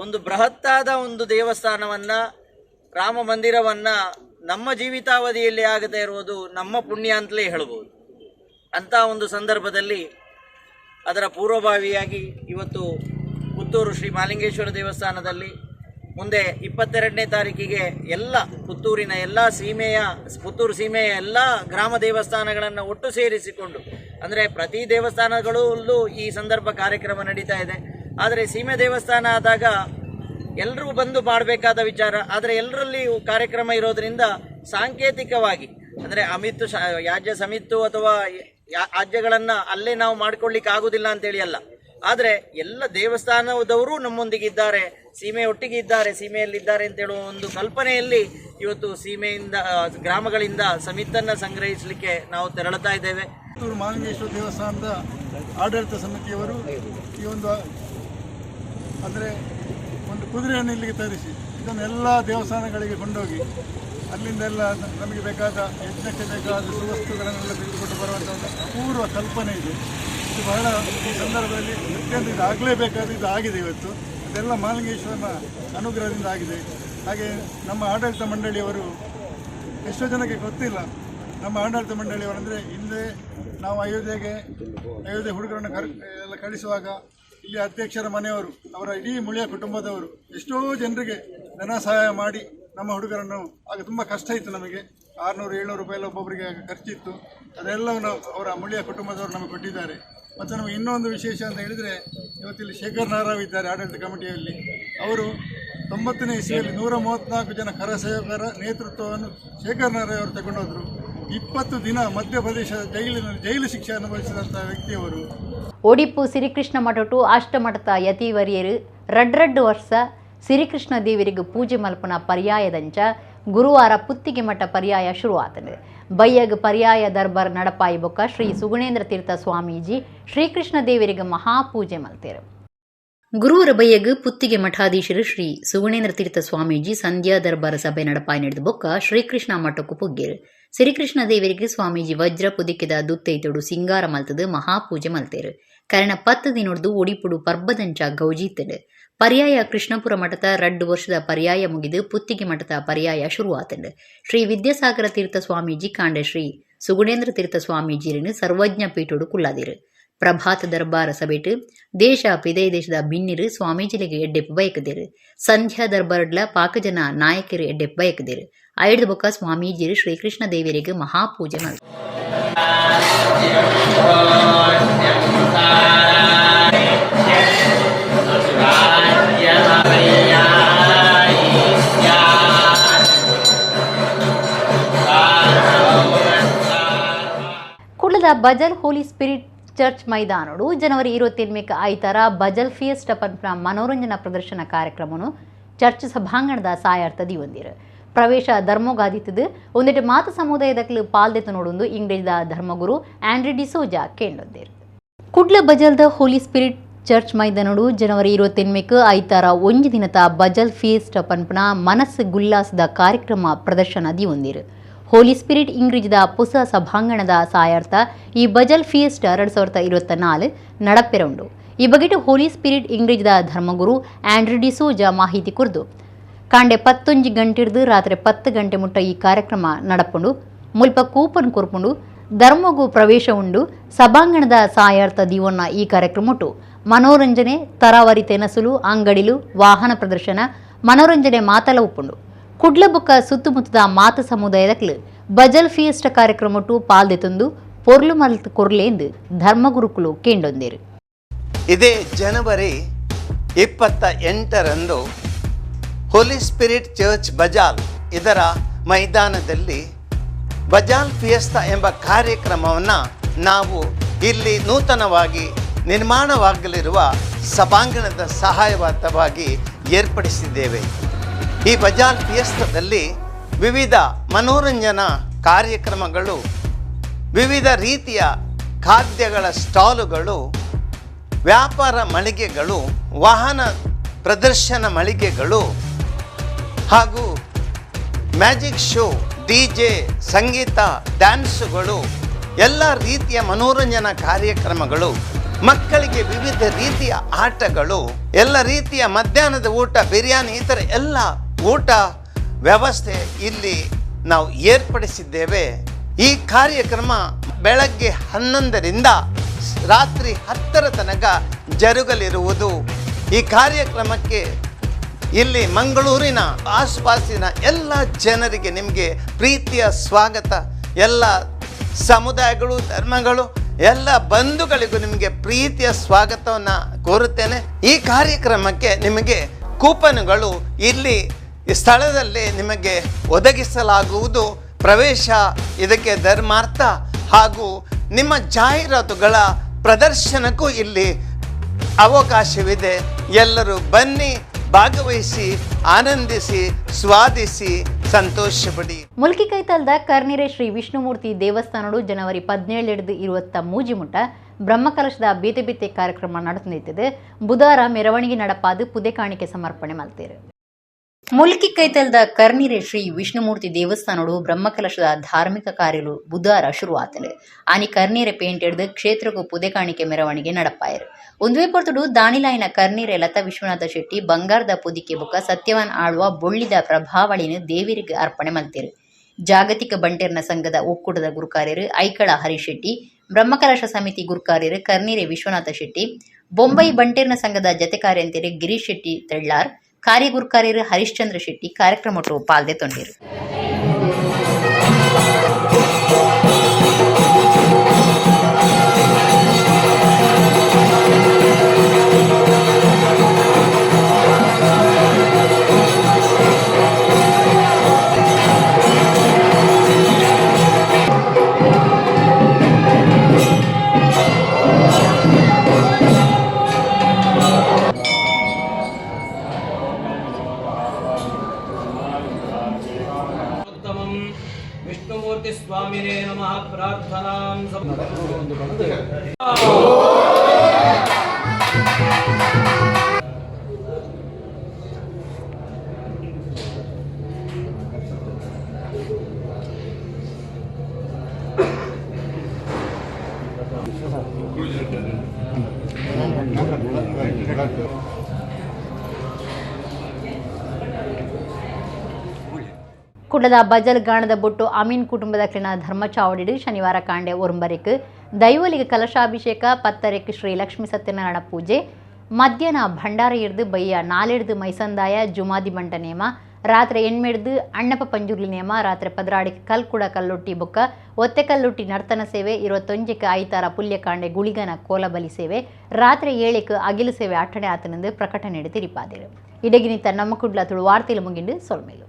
ಒಂದು ಬೃಹತ್ತಾದ ಒಂದು ದೇವಸ್ಥಾನವನ್ನ, ರಾಮ ಮಂದಿರವನ್ನ ನಮ್ಮ ಜೀವಿತಾವಧಿಯಲ್ಲಿ ಆಗದೇ ಇರುವುದು ನಮ್ಮ ಪುಣ್ಯ ಅಂತಲೇ ಹೇಳ್ಬೋದು. ಅಂತ ಒಂದು ಸಂದರ್ಭದಲ್ಲಿ ಅದರ ಪೂರ್ವಭಾವಿಯಾಗಿ ಇವತ್ತು ಪುತ್ತೂರು ಶ್ರೀ ಮಹಾಲಿಂಗೇಶ್ವರ ದೇವಸ್ಥಾನದಲ್ಲಿ ಮುಂದೆ 22ನೇ ತಾರೀಕಿಗೆ ಎಲ್ಲ ಪುತ್ತೂರಿನ ಎಲ್ಲ ಪುತ್ತೂರು ಸೀಮೆಯ ಎಲ್ಲ ಗ್ರಾಮ ದೇವಸ್ಥಾನಗಳನ್ನು ಒಟ್ಟು ಸೇರಿಸಿಕೊಂಡು, ಅಂದರೆ ಪ್ರತಿ ದೇವಸ್ಥಾನಗಳಲ್ಲೂ ಈ ಸಂದರ್ಭ ಕಾರ್ಯಕ್ರಮ ನಡೀತಾ ಇದೆ. ಆದರೆ ಸೀಮೆ ದೇವಸ್ಥಾನ ಆದಾಗ ಎಲ್ಲರೂ ಬಂದು ಮಾಡಬೇಕಾದ ವಿಚಾರ. ಆದರೆ ಎಲ್ಲರಲ್ಲಿ ಕಾರ್ಯಕ್ರಮ ಇರೋದರಿಂದ ಸಾಂಕೇತಿಕವಾಗಿ, ಅಂದರೆ ಯಾಜ್ಯ ಸಮಿತ್ತು ಅಥವಾ ಯಾಜ್ಯಗಳನ್ನು ಅಲ್ಲೇ ನಾವು ಮಾಡ್ಕೊಳ್ಳಿಕ್ಕೆ ಆಗೋದಿಲ್ಲ ಅಂತೇಳಿ ಅಲ್ಲ, ಆದರೆ ಎಲ್ಲ ದೇವಸ್ಥಾನದವರು ನಮ್ಮೊಂದಿಗಿದ್ದಾರೆ, ಸೀಮೆ ಒಟ್ಟಿಗೆ ಇದ್ದಾರೆ, ಸೀಮೆಯಲ್ಲಿದ್ದಾರೆ ಅಂತೇಳುವ ಒಂದು ಕಲ್ಪನೆಯಲ್ಲಿ ಇವತ್ತು ಸೀಮೆಯಿಂದ ಗ್ರಾಮಗಳಿಂದ ಸಮಿತನ್ನು ಸಂಗ್ರಹಿಸಲಿಕ್ಕೆ ನಾವು ತೆರಳುತ್ತಾ ಇದ್ದೇವೆ. ಪುತ್ತೂರು ಮಹಾಲಿಂಗೇಶ್ವರ ದೇವಸ್ಥಾನದ ಆಡಳಿತ ಸಮಿತಿಯವರು ಈ ಒಂದು ಅಂದರೆ ಒಂದು ಕುದುರೆಯನ್ನು ಇಲ್ಲಿಗೆ ತರಿಸಿ ಇದನ್ನು ಎಲ್ಲ ದೇವಸ್ಥಾನಗಳಿಗೆ ಕೊಂಡೋಗಿ ಅಲ್ಲಿಂದೆಲ್ಲ ನಮಗೆ ಬೇಕಾದ ಯಜ್ಞಕ್ಕೆ ಬೇಕಾದ ಸುವಸ್ತುಗಳನ್ನೆಲ್ಲ ತೆಗೆದುಕೊಂಡು ಬರುವಂಥ ಒಂದು ಅಪೂರ್ವ ಕಲ್ಪನೆ ಇದೆ. ಇದು ಬಹಳ ಈ ಸಂದರ್ಭದಲ್ಲಿ ಅತ್ಯಂತ ಇದು ಆಗಲೇಬೇಕಾದ ಇದು ಆಗಿದೆ. ಇವತ್ತು ಅದೆಲ್ಲ ಮಹಾಲಿಂಗೇಶ್ವರನ ಅನುಗ್ರಹದಿಂದ ಆಗಿದೆ. ಹಾಗೆ ನಮ್ಮ ಆಡಳಿತ ಮಂಡಳಿಯವರು ಎಷ್ಟೋ ಜನಕ್ಕೆ ಗೊತ್ತಿಲ್ಲ. ನಮ್ಮ ಆಡಳಿತ ಮಂಡಳಿಯವರಂದರೆ ಹಿಂದೆ ನಾವು ಅಯೋಧ್ಯೆ ಹುಡುಗರನ್ನು ಎಲ್ಲ ಕಳಿಸುವಾಗ ಇಲ್ಲಿ ಅಧ್ಯಕ್ಷರ ಮನೆಯವರು, ಅವರ ಇಡೀ ಮುಳಿಯ ಕುಟುಂಬದವರು ಎಷ್ಟೋ ಜನರಿಗೆ ಧನ ಸಹಾಯ ಮಾಡಿ ನಮ್ಮ ಹುಡುಗರನ್ನು, ಆಗ ತುಂಬ ಕಷ್ಟ ಇತ್ತು ನಮಗೆ, 600-700 ರೂಪಾಯಿ ಎಲ್ಲ ಒಬ್ಬೊಬ್ಬರಿಗೆ ಖರ್ಚಿತ್ತು. ಅದೆಲ್ಲವನ್ನು ಅವರ ಮುಳಿಯ ಕುಟುಂಬದವರು ನಮಗೆ ಕೊಟ್ಟಿದ್ದಾರೆ. ಮತ್ತು ನಮಗೆ ಇನ್ನೊಂದು ವಿಶೇಷ ಅಂತ ಹೇಳಿದರೆ, ಇವತ್ತಿಲ್ಲಿ ಶೇಖರ್ ನಾರಾವ್ ಇದ್ದಾರೆ ಆಡಳಿತ ಕಮಿಟಿಯಲ್ಲಿ. ಅವರು 90ನೇ ಇಸ್ವಿಯಲ್ಲಿ 134 ಜನ ಕರಸೇವಕರ ನೇತೃತ್ವವನ್ನು ಶೇಖರ್ ನಾರಾವ್ ಅವರು ತಗೊಂಡೋದ್ರು. 20 ದಿನ ಮಧ್ಯಪ್ರದೇಶದ ಜೈಲು ಶಿಕ್ಷೆ ಅನುಭವಿಸಿದಂಥ ವ್ಯಕ್ತಿಯವರು. ಒಡಿಪು ಸಿರಿಕೃಷ್ಣ ಮಠಟು ಅಷ್ಟಮಠದ ಯತಿವರಿಯರು ರಡ್ರಡ್ಡು ವರ್ಷ ಸಿರಿಕೃಷ್ಣ ದೇವರಿಗೆ ಪೂಜೆ ಮಲ್ಪನ ಪರ್ಯಾಯದಂಚ ಗುರುವಾರ ಪುತ್ತಿಗೆ ಮಠ ಪರ್ಯಾಯ ಶುರುವಾತದೆ. ಬಯ್ಯಗ್ ಪರ್ಯಾಯ ದರ್ಬಾರ್ ನಡಪಾಯಿ ಬೊಕ್ಕ ಶ್ರೀ ಸುಗುಣೇಂದ್ರ ತೀರ್ಥ ಸ್ವಾಮೀಜಿ ಶ್ರೀಕೃಷ್ಣ ದೇವರಿಗೆ ಮಹಾಪೂಜೆ ಮಲ್ತೇರು. ಗುರುವಾರ ಬಯ್ಯಗ್ ಪುತ್ತಿಗೆ ಮಠಾಧೀಶರು ಶ್ರೀ ಸುಗುಣೇಂದ್ರ ತೀರ್ಥ ಸ್ವಾಮೀಜಿ ಸಂಧ್ಯಾ ದರ್ಬಾರ ಸಭೆ ನಡಪಾಯಿ ನಡೆದ ಬೊಕ್ಕ ಶ್ರೀಕೃಷ್ಣ ಮಠಕ್ಕೂ ಪುಗ್ಗೇರು. ಸಿರಿಕೃಷ್ಣ ದೇವರಿಗೆ ಸ್ವಾಮೀಜಿ ವಜ್ರ ಪುದಿಕೆದ ದುತ್ತೈತೊಡು ಸಿಂಗಾರ ಮಲ್ತದು ಮಹಾಪೂಜೆ ಮಲ್ತೇರು. ಕಾರಣ 10 ದಿನೊಡ್ದು ಒಡಿಪುಡು ಪರ್ಬದಂಚ ಗೌಜಿತ್ತಡು. ಪರ್ಯಾಯ ಕೃಷ್ಣಪುರ ಮಠದ 2 ವರ್ಷದ ಪರ್ಯಾಯ ಮುಗಿದು ಪುತ್ತಿಗೆ ಮಠದ ಪರ್ಯಾಯ ಶುರುವಾತಂಡು. ಶ್ರೀ ವಿದ್ಯಾಸಾಗರ ತೀರ್ಥ ಸ್ವಾಮೀಜಿ ಕಾಂಡೆ ಶ್ರೀ ಸುಗುಣೇಂದ್ರ ತೀರ್ಥ ಸ್ವಾಮೀಜಿರನ್ನು ಸರ್ವಜ್ಞ ಪೀಠೋಡು ಕುಳ್ಳಾದಿರು. ಪ್ರಭಾತ ದರ್ಬಾರ ಸಭೆಟ್ ದೇಶ ಪಿದೈ ದೇಶದ ಭಿನ್ನಿರು ಸ್ವಾಮೀಜಿಲಿಗೆ ಎಡ್ಡೆಪ್ಪು ಬಯಕದಿರು. ಸಂಧ್ಯಾ ದರ್ಬಾರ್ಡ್ಲ ಪಾಕಜನ ನಾಯಕರು ಎಡ್ಡೆಪ್ಪು ಬಯಕದಿರು. ಐದು ಬೊಕ್ಕ ಸ್ವಾಮೀಜಿರು ಶ್ರೀಕೃಷ್ಣ ದೇವರಿಗೆ ಮಹಾಪೂಜೆ ಮಾಡಿ. ಕುಳ್ಳದ ಬಜಲ್ ಹೋಲಿ ಸ್ಪಿರಿಟ್ ಚರ್ಚ್ ಮೈದಾನಡು ಜನವರಿ 28 ಆಯ್ತಾರ ಬಜಲ್ ಫಿಯೆಸ್ಟಾ ಪನ್ಪನ ಮನೋರಂಜನಾ ಪ್ರದರ್ಶನ ಕಾರ್ಯಕ್ರಮವನ್ನು ಚರ್ಚ್ ಸಭಾಂಗಣದ ಸಾಯಾರ್ಥದಿ ಹೊಂದಿರು ಪ್ರವೇಶ ಧರ್ಮೋಗಾದಿತ್ತದು ಒಂದೆಟ್ಟು ಮಾತ ಸಮುದಾಯದಕ್ಲು ಪಾಲ್ದೆತ್ತು ನೋಡೊಂದು ಇಂಗ್ಲಿಷ್ದ ಧರ್ಮಗುರು ಆಂಡ್ರಿ ಡಿಸೋಜಾ ಕೇಂಡೊಂದಿರು ಕುಡ್ಲ ಬಜಲ್ದ ಹೋಲಿ ಸ್ಪಿರಿಟ್ ಚರ್ಚ್ ಮೈದಾನಡು ಜನವರಿ 28 ಐತಾರ 1 ದಿನದ ಬಜಲ್ ಫೀಸ್ಟ್ ಪನ್ಪನ ಮನಸ್ಸು ಗುಲ್ಲಾಸದ ಕಾರ್ಯಕ್ರಮ ಪ್ರದರ್ಶನದಿ ಹೊಂದಿರು ಹೋಲಿ ಸ್ಪಿರಿಟ್ ಇಂಗ್ಲಿಷ್ದ ಹೊಸ ಸಭಾಂಗಣದ ಸಾಯಾರ್ಥ ಈ ಬಜಲ್ ಫೀಸ್ಟ್ 2024 ನಡಪೆರುಂಡು ಈ ಬಗೆಟ್ ಹೋಲಿ ಸ್ಪಿರಿಟ್ ಇಂಗ್ಲಿಷ್ದ ಧರ್ಮಗುರು ಆಂಡ್ರಿ ಡಿಸೋಜಾ ಮಾಹಿತಿ ಕುರ್ದು ಕಾಂಡೆ 11 ಗಂಟೆರ್ದು ರಾತ್ರಿ 10 ಗಂಟೆ ಮುಟ್ಟ ಈ ಕಾರ್ಯಕ್ರಮ ನಡಪುಂಡು ಮುಲ್ಪ ಕೂಪನ್ ಕೊರ್ಪುಂಡು ಧರ್ಮಗೂ ಪ್ರವೇಶ ಉಂಡು ಸಭಾಂಗಣದ ಸಾಯಾರ್ಥ ದಿವನ್ನ ಈ ಕಾರ್ಯಕ್ರಮಟು ಮನೋರಂಜನೆ ತರಾವರಿ ತೆನಸುಲು ಅಂಗಡಿಲು ವಾಹನ ಪ್ರದರ್ಶನ ಮನೋರಂಜನೆ ಮಾತಲ ಉಪ್ಪುಂಡು ಕುಡ್ಲಬುಕ್ಕ ಸುತ್ತಮುತ್ತದ ಮಾತ ಸಮುದಾಯದಕ್ಲು ಬಜಲ್ ಫೀಸ್ಟ್ ಕಾರ್ಯಕ್ರಮಟು ಪಾಲ್ದೆತೊಂದು ಪೊರ್ಲು ಮಲ್ತ್ ಕೊರ್ಲೆಂದು ಧರ್ಮಗುರುಕುಲು ಕೇಂಡೊಂದೇರು ಇದೇ ಜನವರಿ 28ರಂದು ಹೋಲಿ ಸ್ಪಿರಿಟ್ ಚರ್ಚ್ ಬಜಾಲ್ ಇದರ ಮೈದಾನದಲ್ಲಿ ಬಜಾಲ್ ಫಿಯೆಸ್ತಾ ಎಂಬ ಕಾರ್ಯಕ್ರಮವನ್ನು ನಾವು ಇಲ್ಲಿ ನೂತನವಾಗಿ ನಿರ್ಮಾಣವಾಗಲಿರುವ ಸಭಾಂಗಣದ ಸಹಾಯವಾರ್ಥವಾಗಿ ಏರ್ಪಡಿಸಿದ್ದೇವೆ. ಈ ಬಜಾಲ್ ಫಿಯೆಸ್ತಾದಲ್ಲಿ ವಿವಿಧ ಮನೋರಂಜನಾ ಕಾರ್ಯಕ್ರಮಗಳು, ವಿವಿಧ ರೀತಿಯ ಖಾದ್ಯಗಳ ಸ್ಟಾಲುಗಳು, ವ್ಯಾಪಾರ ಮಳಿಗೆಗಳು, ವಾಹನ ಪ್ರದರ್ಶನ ಮಳಿಗೆಗಳು ಹಾಗೂ ಮ್ಯಾಜಿಕ್ ಶೋ, DJ, ಸಂಗೀತ, ಡ್ಯಾನ್ಸುಗಳು, ಎಲ್ಲ ರೀತಿಯ ಮನೋರಂಜನಾ ಕಾರ್ಯಕ್ರಮಗಳು, ಮಕ್ಕಳಿಗೆ ವಿವಿಧ ರೀತಿಯ ಆಟಗಳು, ಎಲ್ಲ ರೀತಿಯ ಮಧ್ಯಾಹ್ನದ ಊಟ, ಬಿರಿಯಾನಿ, ಇತರ ಎಲ್ಲ ಊಟ ವ್ಯವಸ್ಥೆ ಇಲ್ಲಿ ನಾವು ಏರ್ಪಡಿಸಿದ್ದೇವೆ. ಈ ಕಾರ್ಯಕ್ರಮ ಬೆಳಗ್ಗೆ 11ರಿಂದ ರಾತ್ರಿ 10ರ ತನಕ ಜರುಗಲಿರುವುದು. ಈ ಕಾರ್ಯಕ್ರಮಕ್ಕೆ ಇಲ್ಲಿ ಮಂಗಳೂರಿನ ಆಸುಪಾಸಿನ ಎಲ್ಲ ಜನರಿಗೆ ನಿಮಗೆ ಪ್ರೀತಿಯ ಸ್ವಾಗತ. ಎಲ್ಲ ಸಮುದಾಯಗಳು, ಧರ್ಮಗಳು, ಎಲ್ಲ ಬಂಧುಗಳಿಗೂ ನಿಮಗೆ ಪ್ರೀತಿಯ ಸ್ವಾಗತವನ್ನು ಕೋರುತ್ತೇನೆ. ಈ ಕಾರ್ಯಕ್ರಮಕ್ಕೆ ನಿಮಗೆ ಕೂಪನ್ಗಳು ಇಲ್ಲಿ ಸ್ಥಳದಲ್ಲಿ ನಿಮಗೆ ಒದಗಿಸಲಾಗುವುದು. ಪ್ರವೇಶ ಇದಕ್ಕೆ ಧರ್ಮಾರ್ಥ ಹಾಗೂ ನಿಮ್ಮ ಜಾಹೀರಾತುಗಳ ಪ್ರದರ್ಶನಕ್ಕೂ ಇಲ್ಲಿ ಅವಕಾಶವಿದೆ. ಎಲ್ಲರೂ ಬನ್ನಿ, ಭಾಗವಹಿಸಿ, ಆನಂದಿಸಿ, ಸ್ವಾದಿಸಿ, ಸಂತೋಷಪಡಿ. ಮುಲ್ಕಿ ಕೈತಲ್ದ ಕರ್ನಿರೆ ಶ್ರೀ ವಿಷ್ಣುಮೂರ್ತಿ ದೇವಸ್ಥಾನಡು ಜನವರಿ 17-20 ಮುಟ್ಟ ಬ್ರಹ್ಮಕಲಶದ ಬೇತೆ ಕಾರ್ಯಕ್ರಮ ನಡೆಸುತ್ತಿದೆ. ಬುಧವಾರ ಮೆರವಣಿಗೆ ನಡಪಾದು ಪುದೆ ಕಾಣಿಕೆ ಸಮರ್ಪಣೆ ಮಾಡ್ತಾರೆ. ಮುಲ್ಕಿ ಕೈತಲ್ದ ಕರ್ನಿರೆ ಶ್ರೀ ವಿಷ್ಣುಮೂರ್ತಿ ದೇವಸ್ಥಾನಡು ಬ್ರಹ್ಮಕಲಶದ ಧಾರ್ಮಿಕ ಕಾರ್ಯಗಳು ಬುಧವಾರ ಶುರುವಾತಲು. ಆನಿ ಕರ್ನೀರೆ ಪೇಂಟ್ ಹಿಡಿದು ಕ್ಷೇತ್ರಕ್ಕೂ ಪುದೆ ಕಾಣಿಕೆ ಮೆರವಣಿಗೆ ನಡಪಾಯರು. ಒಂದುವೇ ಪೊರ್ತುಡು ದಾನಿಲಾಯಿನ ಕರ್ನೀರೆ ಲತಾ ವಿಶ್ವನಾಥ ಶೆಟ್ಟಿ ಬಂಗಾರದ ಪುದಿಕೆ ಬುಕ್ಕ ಸತ್ಯವಾನ್ ಆಳುವ ಬೊಳ್ಳಿದ ಪ್ರಭಾವಳಿನ ದೇವಿರಿಗೆ ಅರ್ಪಣೆ ಮಲ್ತೇರು. ಜಾಗತಿಕ ಬಂಟೇರ್ನ ಸಂಘದ ಒಕ್ಕೂಟದ ಗುರುಕಾರ್ಯರು ಐಕಳ ಹರಿಶೆಟ್ಟಿ, ಬ್ರಹ್ಮಕಲಶ ಸಮಿತಿ ಗುರುಕಾರ್ಯರು ಕರ್ನೀರೆ ವಿಶ್ವನಾಥ ಶೆಟ್ಟಿ, ಬೊಂಬೈ ಬಂಟೇರ್ನ ಸಂಘದ ಜತೆ ಕಾರ್ಯಂತರು ಗಿರೀಶ್ ಶೆಟ್ಟಿ ತೆಳ್ಳಾರ್, ಕಾರ್ಯಗುರುಕಾರ್ಯರು ಹರಿಶ್ಚಂದ್ರ ಶೆಟ್ಟಿ ಕಾರ್ಯಕ್ರಮಟ್ಟು ಪಾಲ್ದೆ ತೊಂದಿರು. विष्णुमूर्ति स्वामिने नमः. प्रार्थनां ಕುಡ್ಲದ ಬಜಲ್ ಗಾಣದ ಬೊಟ್ಟು ಅಮೀನ್ ಕುಟುಂಬದಕ್ಲಿನ ಧರ್ಮಚಾವಡಿಡು ಶನಿವಾರ ಕಾಂಡೆ ಒರಂಬರಿಕ್ ದೈವಲಿಗೆ ಕಲಶಾಭಿಷೇಕ ಪತ್ತರೆಕ್ ಶ್ರೀ ಲಕ್ಷ್ಮೀ ಸತ್ಯನಾರಾಯಣ ಪೂಜೆ ಮಧ್ಯಾಹ್ನ ಭಂಡಾರ ಇರ್ದು ಬಯ್ಯ ನಾಲೆಡ್ದು ಮೈಸಂದಾಯ ಜುಮಾದಿ ಬಂಟ ನೇಮ ರಾತ್ರಿ ಎಣ್ಮೆಡ್ದು ಅಣ್ಣಪ್ಪ ಪಂಜುರ್ಲಿ ನೇಮ ರಾತ್ರಿ ಪದ್ರಾಡಿಗೆ ಕಲ್ಕುಡ ಕಲ್ಲೊಟ್ಟಿ ಬೊಕ್ಕ ಒತ್ತೆ ಕಲ್ಲೊಟ್ಟಿ ನರ್ತನ ಸೇವೆ 21ಕ್ಕೆ ಐತಾರ ಪುಲ್ಯಕಾಂಡೆ ಗುಳಿಗನ ಕೋಲಬಲಿ ಸೇವೆ ರಾತ್ರಿ 7ಕ್ಕೆ ಅಗಿಲು ಸೇವೆ ಅಟ್ಟಣೆ ಆತನೆಂದು ಪ್ರಕಟಣೆ ತಿರಿಪಾದಿರು. ಇಡಗಿನಿತ ನಮ್ಮ ಕುಡ್ಲ ತುಳು ವಾರ್ತೆಲು ಮುಗಿಂಡು ಸೊಲ್ಮೇಲು.